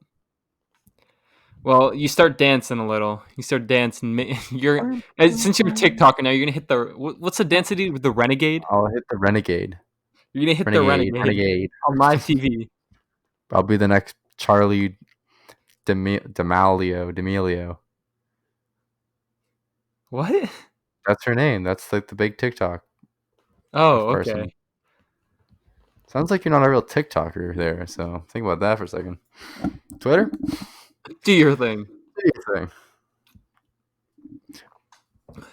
Well, you start dancing a little. You start dancing. You're since you're a TikToker now. You're gonna hit the what's the dance with the Renegade? I'll hit the Renegade. You're gonna hit the Renegade on live TV. I'll be the next Charlie D'Amelio. What? That's her name. That's like the big TikTok Oh, person. okay. Sounds like you're not a real TikToker there, so think about that for a second. Twitter? Do your thing. Do your thing.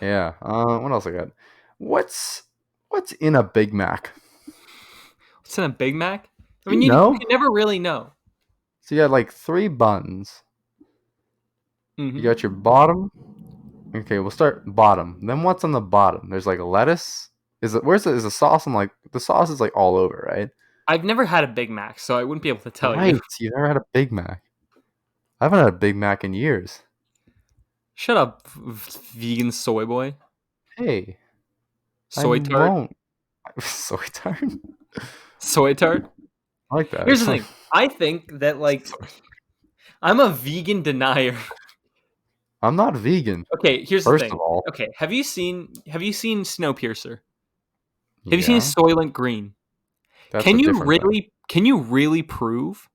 Yeah. What else I got? What's in a Big Mac? What's in a Big Mac? I You mean, know? you can never really know. So you got like 3 buns. Mhm. You got your bottom. Okay, we'll start bottom. Then what's on the bottom? There's like a lettuce. Is the sauce? I'm like the sauce is like all over, right? I've never had a Big Mac, so I wouldn't be able to tell Right. you. You've never had a Big Mac. I haven't had a Big Mac in years. Shut up, vegan soy boy. Hey. Soy tart. Won't. Soy tart? Soy tart. I like that. Here's the thing. I think that like I'm a vegan denier. I'm not vegan. Okay, here's the First thing. of all. Okay, have you seen Snowpiercer? Have you Yeah, seen Soylent Green? that's Can a you different thing. really prove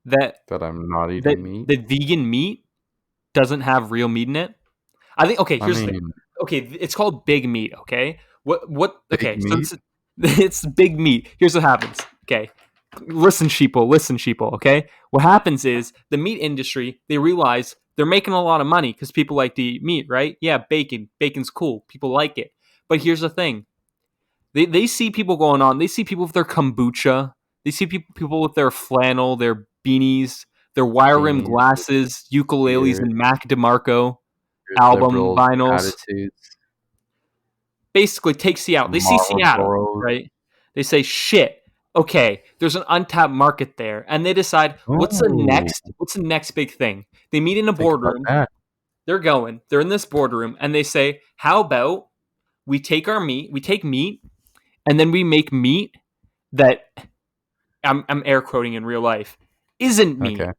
that That I'm not eating meat? the vegan meat doesn't have real meat in it? I think okay, here's the thing. mean, Okay, it's called big meat, okay? What Big okay, meat? so it's big meat. Here's what happens. Okay. Listen, sheeple, okay? What happens is the meat industry, they realize they're making a lot of money because people like to eat meat, right? Yeah, bacon. Bacon's cool. People like it. But here's the thing. They see people going on. They see people with their kombucha. They see people with their flannel, their beanies, their wire rimmed Beanies, glasses, ukuleles, weird, and Mac DeMarco weird album liberal vinyls. attitudes. Basically, take Seattle. They see Seattle, Marlboros. right? They say, shit, okay, there's an untapped market there. And they decide, what's the Ooh, next big thing? They meet in a think about boardroom. that. They're in this boardroom, and they say, how about we take meat, and then we make meat that I'm air quoting in real life isn't meat, Okay.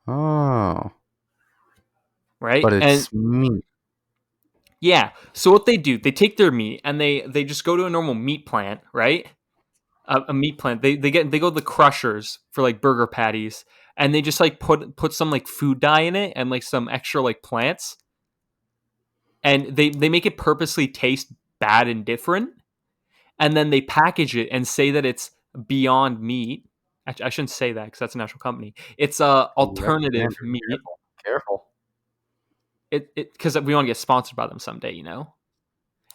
Oh, right? but And it's meat. yeah, so what they do, they take their meat and they just go to a normal meat plant, right? A meat plant. They go to the crushers for like burger patties, and they just like put some like food dye in it and like some extra like plants, and they make it purposely taste bad and different, and then they package it and say that it's Beyond Meat. Actually, I shouldn't say that because that's a national company. It's a alternative meat. Careful. It because we want to get sponsored by them someday, you know,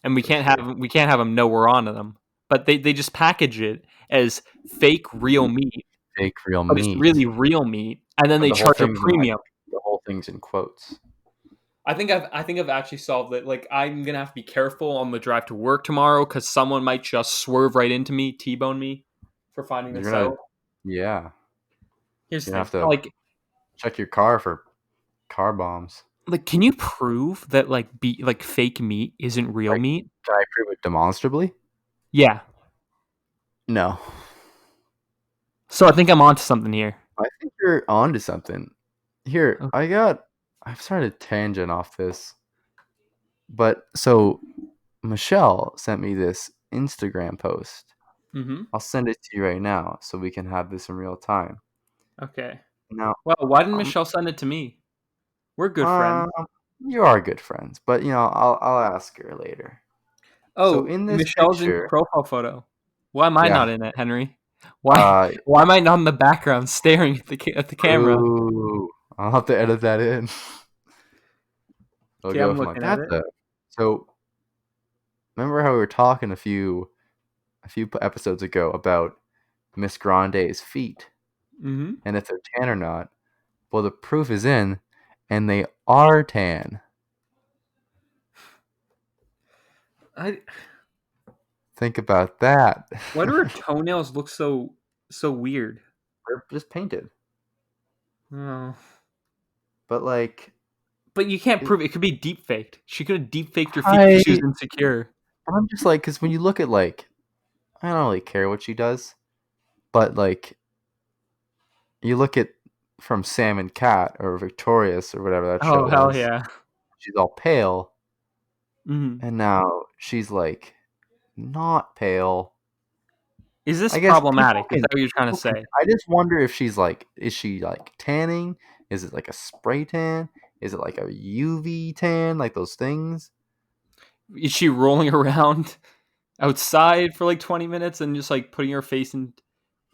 and we can't have them know we're onto them. But they just package it as fake real meat, Fake real but it's meat. really real meat, and then But they the whole charge a thing's premium. the whole thing's in quotes. I think I've actually solved it. Like I'm gonna have to be careful on the drive to work tomorrow because someone might just swerve right into me, T-bone me, for finding this out. Yeah. Here's the You have thing, to check your car for car bombs. like, can you prove that like fake meat isn't real meat? Can I prove it demonstrably? Yeah. No. So I think I'm onto something here. I think you're onto something. Here, Okay. I've started a tangent off this, but so Michelle sent me this Instagram post. Mm-hmm. I'll send it to you right now so we can have this in real time. Okay. Now, Well, why didn't um, Michelle send it to me? We're good friends. um, you are good friends, but I'll ask her later. So Oh, in this Michelle's in your picture, profile photo. Why am I not yeah, in it, Henry? Why? uh, Why am I not in the background staring at the camera? ooh, I'll have to edit that in. It'll Okay, go I'm from like looking at that it. to. So remember how we were talking a few episodes ago about Miss Grande's feet Mm-hmm. and if they're tan or not? Well, the proof is in, and they are tan. I. Think about that. Why do her toenails look so weird? They're just painted, Oh. but like But you can't it, prove it. It could be deep faked. She could have deep faked her feet because I, she was insecure. I'm just like, because when you look at like, I don't really care what she does, but like you look at from Sam and Cat or Victorious or whatever that show Oh hell was, yeah. she's all pale, Mm-hmm. and now she's like not pale. Is this I guess problematic? Is that what you're trying to people can. say? I just wonder if she's like, is she like tanning? Is it like a spray tan? Is it like a UV tan, like those things? Is she rolling around outside for like 20 minutes and just like putting her face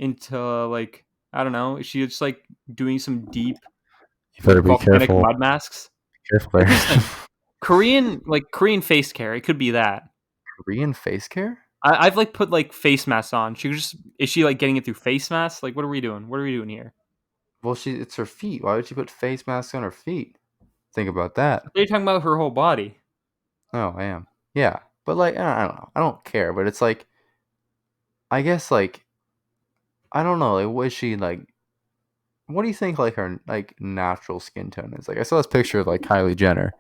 into like I don't know? Is she just like doing some deep You better like be volcanic careful. mud masks? Careful Like there. here's the thing. Korean face care. It could be that. Korean face care? I've like put like face masks on. She could just is she like getting it through face masks? Like what are we doing? What are we doing here? Well, it's her feet. Why would she put face masks on her feet? Think about that. They're talking about her whole body. Oh, I am. Yeah, but like I don't know. I don't care. But it's like I guess like I don't know. Like, was she like? What do you think like her like natural skin tone is? Like I saw this picture of like Kylie Jenner,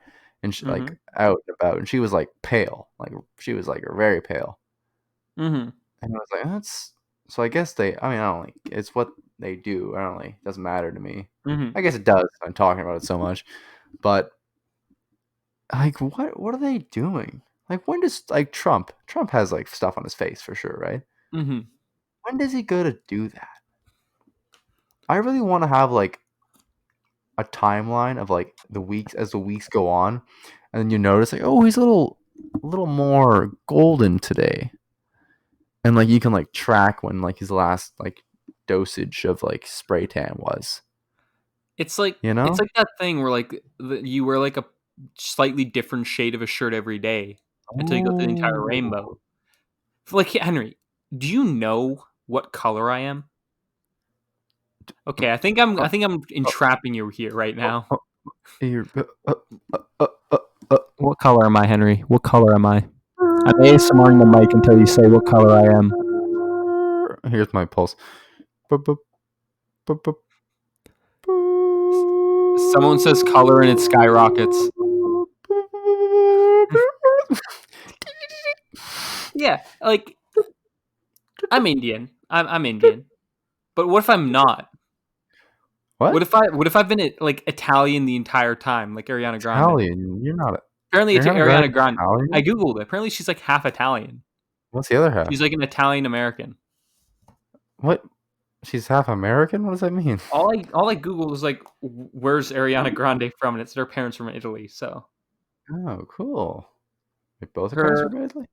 and she Mm-hmm. like out and about, and she was like pale. Like she was like very pale. Mm-hmm. And I was like, that's so. I guess they. I mean, I don't like. It's what they do. I don't like. It doesn't matter to me. Mm-hmm. I guess it does. I'm talking about it so much, but like, what are they doing? Like, when does like Trump? Trump has like stuff on his face for sure, right? Mm-hmm. When does he go to do that? I really want to have like a timeline of like the weeks as the weeks go on, and then you notice like, oh, he's a little more golden today, and like you can like track when like his last like dosage of like spray tan was. It's like You it's know? like that thing where like you wear like a slightly different shade of a shirt every day until you go through the entire rainbow. Oh. Like Henry, do you know what color I am? Okay, Uh, I think I'm uh, entrapping you here right uh, now. uh, here, uh, uh, uh, uh, What color am I, Henry? What color am I? I'm ASMRing the mic until you say what color I am. Here's my pulse. Bup, bup, bup, bup, Someone says color and it skyrockets. Yeah, like I'm Indian. I'm Indian. But what if I'm not? What? What if I've been like Italian the entire time, like Ariana Grande? Italian? You're not. Apparently, it's Ariana Grande Ariana Grande. I Italian? googled it. Apparently, she's like half Italian. What's the other She's half? like an Italian American. What? She's half American? What does that mean? All I googled was like, where's Ariana Grande from? And it's their parents from Italy. So Oh, cool. Like both her parents her from Italy?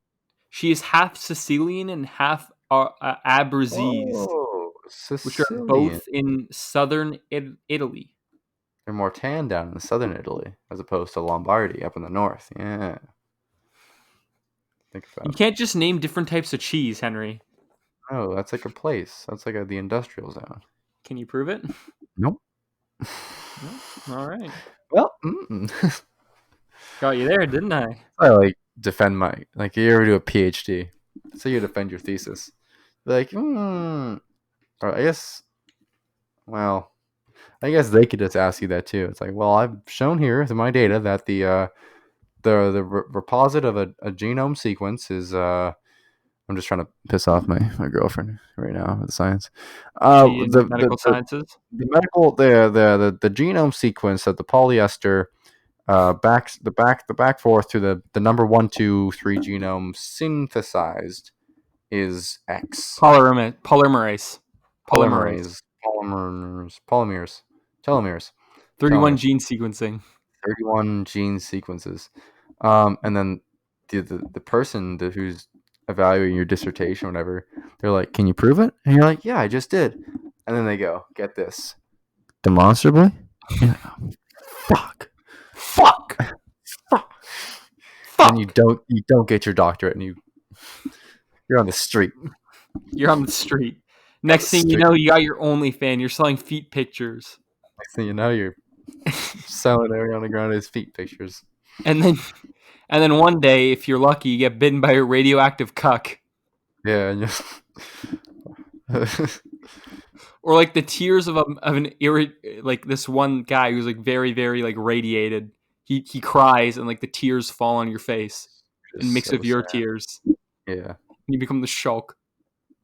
she is half Sicilian and half Abruzzese, Oh, which are Sicilian. both in southern Italy. They're more tan down in southern Italy as opposed to Lombardy up in the north. Yeah. Think You about it. can't just name different types of cheese, Henry. Oh, that's like a place. That's like the industrial zone. Can you prove it? Nope. No? All right. Well, Got you there, didn't I? I like defend my like. You ever do a PhD? So you defend your thesis. Like, or I guess. Well, I guess they could just ask you that too. It's like, well, I've shown here through my data that the reposit of a genome sequence is I'm just trying to piss off my girlfriend right now with science. She in medical sciences. The genome sequence of the polyester the back forth to the number 1, 2, 3 genome synthesized is X. Polymerase. Telomeres. 31 gene sequencing. 31 gene sequences. And then the person who's evaluating your dissertation or whatever, they're like, "Can you prove it?" And you're like, "Yeah, I just did." And then they go, "Get this, demonstrably." Yeah. Fuck. And you don't get your doctorate, and you're on the street. You're on the street. Next thing you know, you got your OnlyFans. You're selling feet pictures. Next thing you know, you're selling Ariana Grande's feet pictures. And then one day, if you're lucky, you get bitten by a radioactive cuck. Yeah, and or like the tears of this one guy who's like very, very like radiated. He cries and like the tears fall on your face and mix with your tears. Yeah. And you become the Shulk.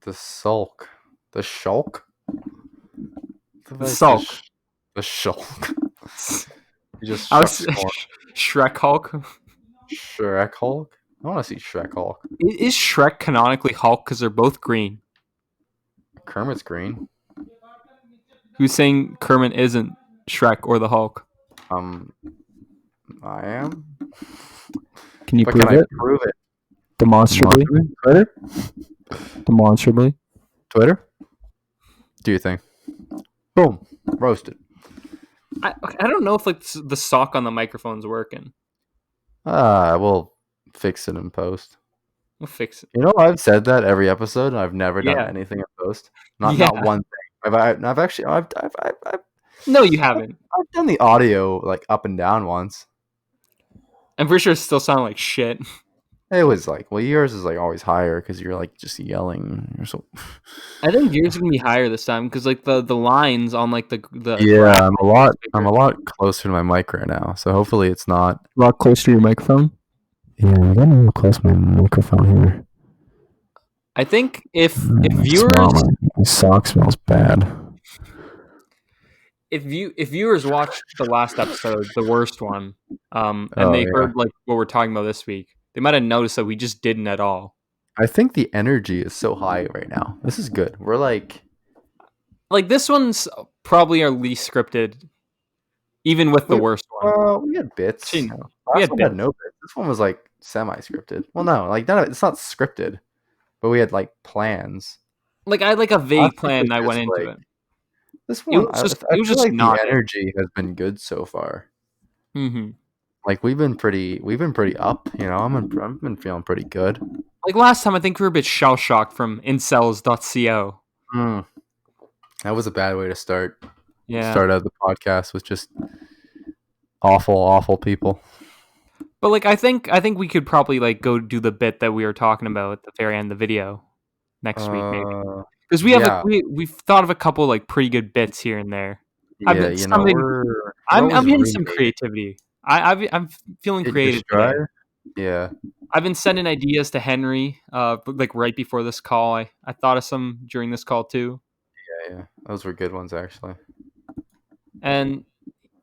The Sulk. The Shulk? The Sulk. The Shulk. You just Shrek Hulk. Shrek Hulk? I want to see Shrek Hulk. Is Shrek canonically Hulk because they're both green? Kermit's green. Who's saying Kermit isn't Shrek or the Hulk? I am. Can you prove it? Prove it? Demonstrably? Twitter? Demonstrably? Twitter? Do you think? Boom. Roasted. I don't know if like the sock on the microphone's working. We'll fix it in post. We'll fix it. You know, I've said that every episode, and I've never done anything in post. Not one thing. I've actually. No, you haven't. I've done the audio like up and down once. I'm pretty sure it still sounded like shit. It was like, well, yours is like always higher because you're like just yelling. You're so. I think yours is gonna be higher this time because like the lines on like the. Yeah, I'm a lot closer to my mic right now, so hopefully it's not a lot closer to your microphone. Yeah, I'm getting close to my microphone here. I think if viewers, my sock smells bad. If viewers watched the last episode, the worst one, and they heard like what we're talking about this week, they might have noticed that we just didn't at all. I think the energy is so high right now. This is good. We're like this one's probably our least scripted, even with the worst one. We had bits. We had no bits. This one was like semi-scripted. Well, no, like it's not scripted, but we had like plans. Like I had like a vague plan, and I went into it. This one, I feel like the energy has been good so far. Mm-hmm. Like we've been pretty up. You know, I've been feeling pretty good. Like last time, I think we were a bit shell shocked from incels.co. That was a bad way to start. Yeah, start out the podcast with just awful people. But like, I think we could probably like go do the bit that we were talking about at the very end of the video next week, maybe. Because we have we've thought of a couple like pretty good bits here and there. Yeah, I'm getting some creativity. I'm feeling creative today. Yeah, I've been sending ideas to Henry, like right before this call. I thought of some during this call too. Yeah, those were good ones actually. And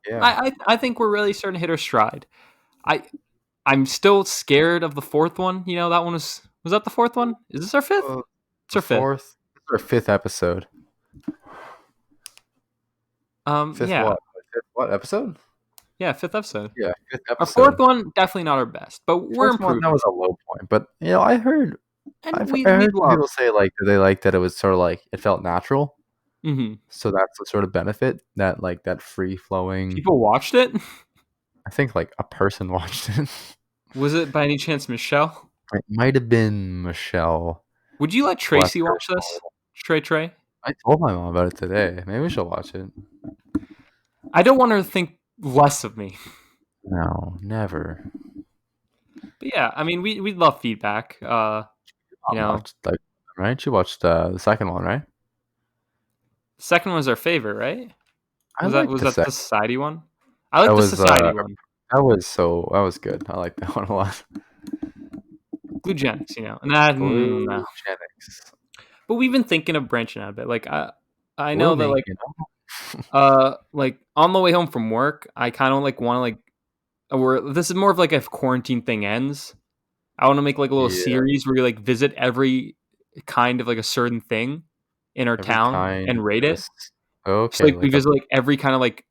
I think we're really starting to hit our stride. I'm still scared of the fourth one. You know, that one was that the fourth one? Is this our fifth? It's our fifth. Our fifth episode. Fifth what episode? Yeah, fifth episode. Yeah, fifth episode. Our fourth one, definitely not our best, but we're improving. That was a low point, but you know, I heard people say like they liked that it was sort of like it felt natural. Mm-hmm. So that's the sort of benefit that like that free flowing. People watched it. I think like a person watched it. Was it by any chance Michelle? It might have been Michelle. Would you let Tracy watch this? Trey? I told my mom about it today. Maybe she'll watch it. I don't want her to think less of me. No, never. But yeah, I mean, we'd love feedback. You know, right? You watched the second one, right? The second one was our favorite, right? Was that the society one? I like the society one. That was good. I like that one a lot. Glugenics, you know. No. Glugenics. But we've been thinking of branching out a bit. Like I know We'll that make like it like on the way home from work, I kind of like want to like this is more of like if quarantine thing ends. I want to make like a little Yeah, series where you like visit every kind of like a certain thing in our every town kind and rate of it. So okay, like we like a visit like every kind of like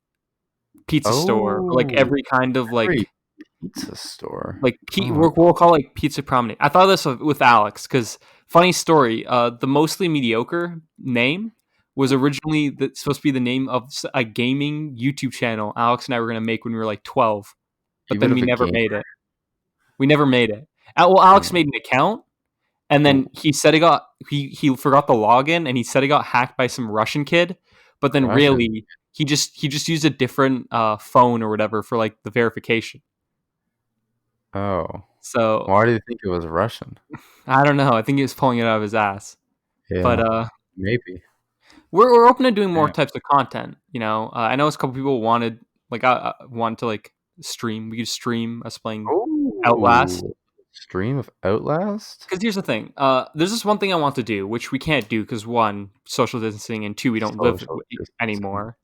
pizza store, or like oh, every kind of every like pizza store. Oh, we'll call it like pizza promenade. I thought this with Alex because funny story. The Mostly Mediocre name was originally supposed to be the name of a gaming YouTube channel Alex and I were gonna make when we were like 12, but you bit then we of a never gamer. made it. We never made it. Well, Alex Hmm. made an account, and Oh, then he said he forgot the login, and he said it got hacked by some Russian kid. But then Russian. really, he just used a different phone or whatever for like the verification. Oh, So why do you think it was Russian? I don't know. I think he was pulling it out of his ass. But Yeah, maybe. we're open to doing more Yeah. types of content. You know, I know a couple people wanted like I want to like stream. We could stream us playing Outlast. Oh, stream of Outlast. Because here's the thing. There's this one thing I want to do, which we can't do because one, social distancing, and two, we don't live Social distancing. anymore.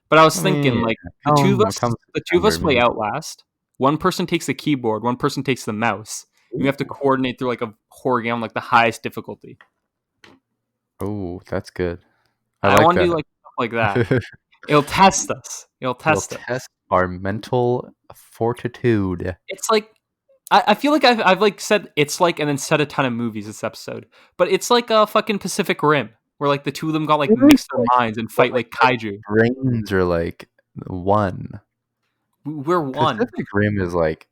But I was I thinking, mean, like, when it comes to the two of gender, us I play mean, Outlast. One person takes the keyboard, one person takes the mouse. And we have to ooh. coordinate through like a horror game, on, like the highest difficulty. Oh, that's good. I I like want to do that. like stuff like that. It'll test us. It'll It'll test us. test our mental fortitude. It's like I feel like I've like said it's like and then said a ton of movies this episode, but it's like a fucking Pacific Rim where like the two of them got like It is mixed their like, minds and but fight like like kaiju. brains are like one. We're one. Pacific Rim is like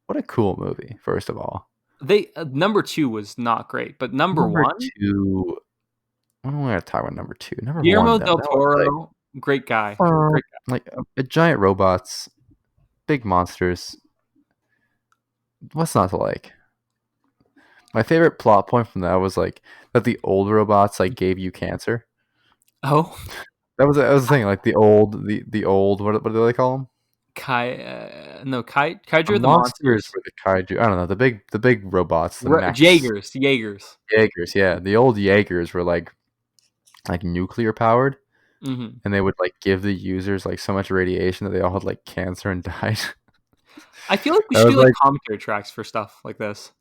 what a cool movie. First of all, They number two was not great, but number number one, two. I don't want to talk about number two. Number one, Guillermo though, del that was like Toro, great guy, great guy. like a giant robots, big monsters. What's not to like? My favorite plot point from that was like that the old robots like gave you cancer. Oh, That was the thing. Like the old what do they call them? Kaiju The are the monsters monsters. were the kaiju. I don't know the big robots, the mechs, Jaegers. Jaegers. Yeah, the old Jaegers were like nuclear powered, Hmm. and they would like give the users like so much radiation that they all had like cancer and died. I feel like we That should was do like like commentary tracks for stuff like this.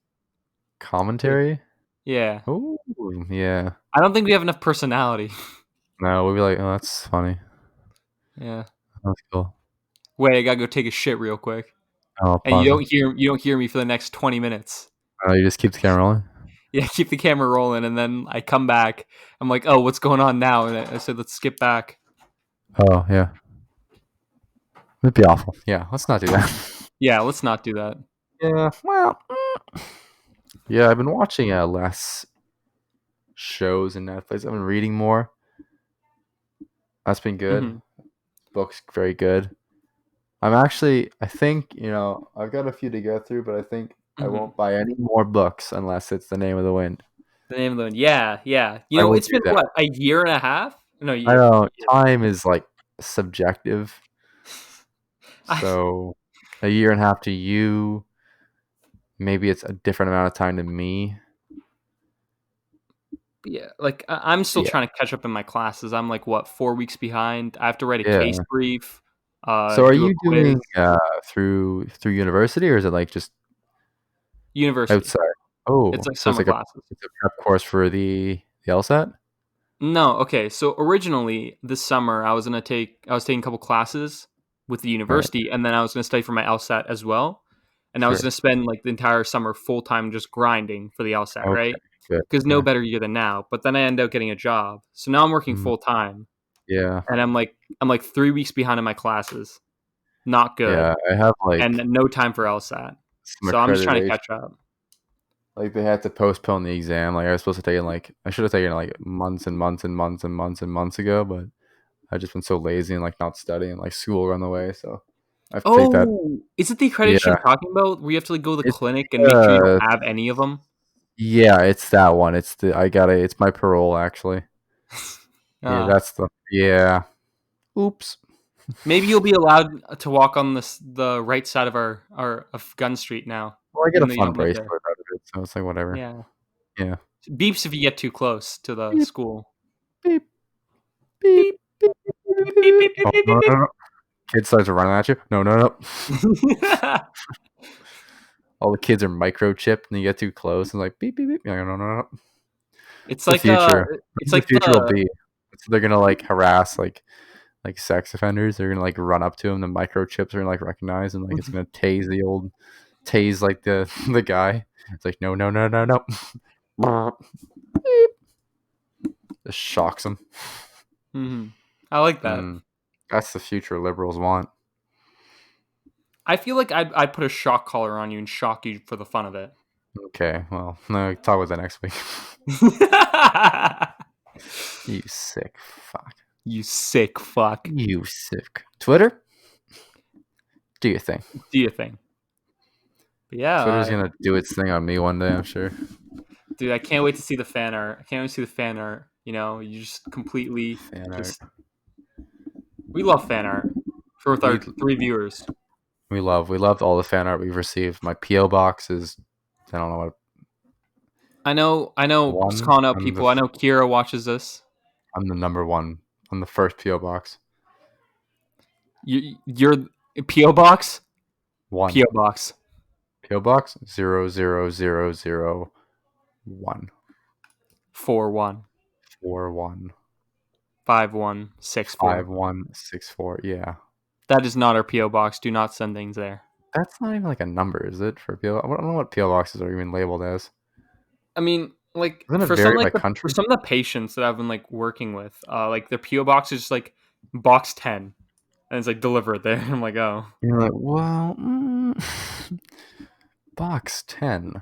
commentary. Yeah, Oh yeah. I don't think we have enough personality. No, we'd be like, oh, that's funny. Yeah. That's cool. Wait, I gotta go take a shit real quick. I'll And pause it. you don't hear me for the next 20 minutes. You just keep the camera rolling. Yeah, keep the camera rolling, and then I come back. I'm like, oh, what's going on now? And I said, let's skip back. Oh yeah. It'd be awful. Yeah, let's not do that. Yeah, let's not do that. Yeah, well, yeah, I've been watching less shows and Netflix. I've been reading more. That's been good. Hmm. Books very good. I think, I've got a few to go through, but I think I Hmm. won't buy any more books unless it's The Name of the Wind. The name of the one. Yeah, yeah. You I know, will it's do been that. what, a year and a half? No, I year. know time is like subjective. I, So a year and a half to you, maybe it's a different amount of time to me. yeah, like I'm still Yeah. trying to catch up in my classes. I'm like what 4 weeks behind. I have to write a case Yeah. brief, So are do a you quiz. doing through university or is it like just University. outside? Oh, It's like so summer classes. it's a prep course for the LSAT? No, okay. So originally this summer I was taking a couple classes with the Right. university, and then I was going to study for my LSAT as well. And I was Sure. going to spend like the entire summer full time just grinding for the LSAT, Okay. right? Good. Because no Yeah. better year than now. But then I ended up getting a job, so now I'm working Mm, full time, yeah. and I'm like 3 weeks behind in my classes. Not good, Yeah. I have and like no time for LSAT. some So I'm just trying to accreditation. catch up. Like they had to postpone the exam. Like I was supposed to take it I should have taken it like months and months and months and months and months ago, but I've just been so lazy and like not studying, like school run away. So I have to take that. Oh, is it the accreditation Yeah. I'm talking about? Where you have to like go to the It's clinic and make sure you don't uh have any of them? yeah, it's that one. It's my parole actually. Yeah, Uh, that's yeah. Oops. Maybe you'll be allowed to walk on the right side of our of Gun Street now, Well, I get a even though you fun don't live bracelet there. out of it, so it's like whatever. Yeah. Yeah. Beeps if you get too close to the Beep, school. beep, beep, Beep, beep, beep, beep, beep, beep. beep, beep, Oh, beep, no, beep, no, no. Kid starts running at you. No, no, no. beep. All the kids are microchipped, and you get too close, and like beep, beep, beep. No, no, no, no. It's The like future. it's The like future will the be. So they're gonna like harass like sex offenders. They're gonna like run up to them. The microchips are gonna like recognize, and like it's gonna tase like the the guy. It's like no, no, no, no, no. Just shocks him. I like that. That's the future liberals want. I feel like I'd put a shock collar on you and shock you for the fun of it. Okay, well, no, talk about that next week. You sick fuck. You sick fuck. You sick. Twitter? Do your thing. Do your thing. But yeah, Twitter's gonna do its thing on me one day, I'm sure. dude, I can't wait to see the fan art. I can't wait to see the fan art. You know, you just completely Fan art. just. We love fan art for with our 3 viewers. We loved all the fan art we've received. My PO box is, I don't know what. I know. Just One. calling out people. I know Kira watches this. I'm the number one on the first PO box. You're PO box. One. PO box. PO box 00001. 41 41 5164. 5164. Yeah. That is not our PO box. Do not send things there. That's not even like a number, is it? For PO, I don't know what PO boxes are even labeled as. I mean, like Doesn't it for vary some by like country? for some of the patients that I've been like working with, like their PO box is just like box 10, and it's like deliver it there. I'm like, oh, You're like, well, box 10.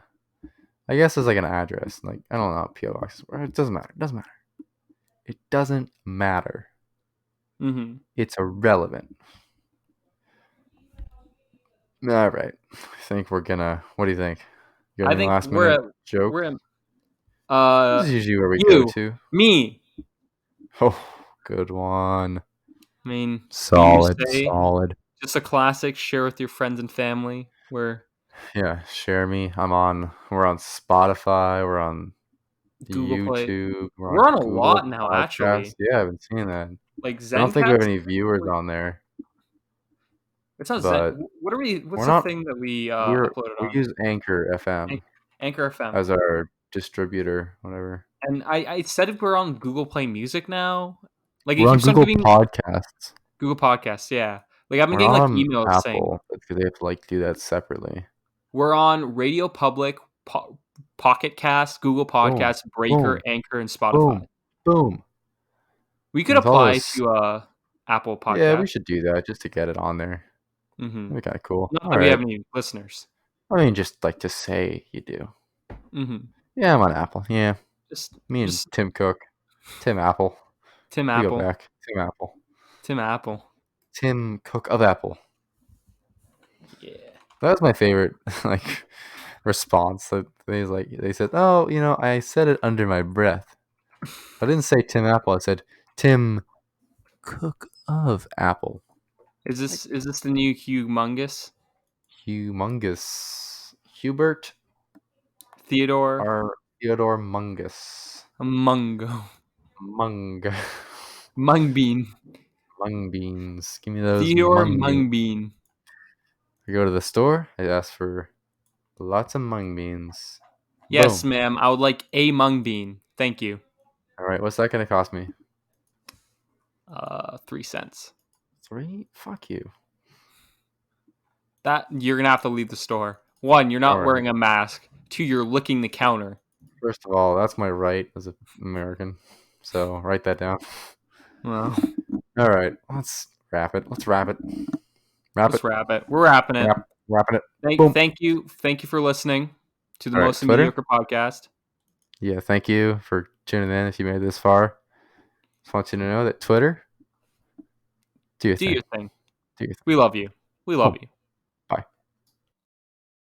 I guess it's like an address. Like, I don't know how PO boxes work. It doesn't matter. It doesn't matter. It doesn't matter. mm-hmm. It's irrelevant. All right. I think we're gonna. What do you think? You got I any think last minute jokes? we're at, This is usually where we go you, to. me. Oh, good one. I mean, Solid, you say solid. just a classic. Share with your friends and family. Where Yeah, share me. We're on Spotify. We're on Google Play. YouTube. We're on a Google lot now, Podcasts. actually. Yeah, I've been seeing that. Like I don't think we have Zencast. any viewers Like, on there, it's not Zen. but What are we? What's we're the not. thing that we uploaded We on? use Anchor FM Anchor FM. as our distributor, whatever. And I said we're on Google Play Music now. Like it We're on keeps on Google giving Podcasts. Google Podcasts. Yeah, like I've been We're getting not like on emails saying Apple because they have to like do that separately. we're on Radio Public, Pocket Cast, Google Boom, Podcasts, Breaker, boom, Anchor, and Spotify. boom, boom. We could With all apply those, to Apple yeah, we Podcast. should do that just to get it on there. Mm-hmm. That'd be kind of cool. Not All that we right. have any listeners. I mean, just like to say you do. Mm-hmm. Yeah, I'm on Apple. Yeah, Just me and Tim Cook, Tim Apple. Tim We Apple. go back. Tim Apple. Tim Apple. Tim Cook of Apple. Yeah. That was my favorite like response. That they said, "Oh, you know, I said it under my breath. I didn't say Tim Apple. I said Tim Cook of Apple." Is this the new humongous Humongous. Hubert Theodore R. Theodore Mungus. Mungo Mung. Mung Mung beans. Give me those Theodore mung beans. Mung Bean? I go to the store. I ask for lots of mung beans. Yes, Boom. ma'am. I would like a mung bean. Thank you. All right. What's that going to cost me? 3 cents. 3? Fuck you. That you're gonna have to leave the store. 1, you're not All right. wearing a mask. 2, you're licking the counter. First of all, that's my right as an American. So write that down. Well, All right. Let's wrap it. Let's wrap it. let's wrap it. We're wrapping it. Wrapping it. Thank you for listening to the All right, Mostly Twitter? Mediocre Podcast. Yeah. Thank you for tuning in. If you made it this far, just want you to know that Twitter. Do your thing. Do your thing. Do your thing. We love you. We love you.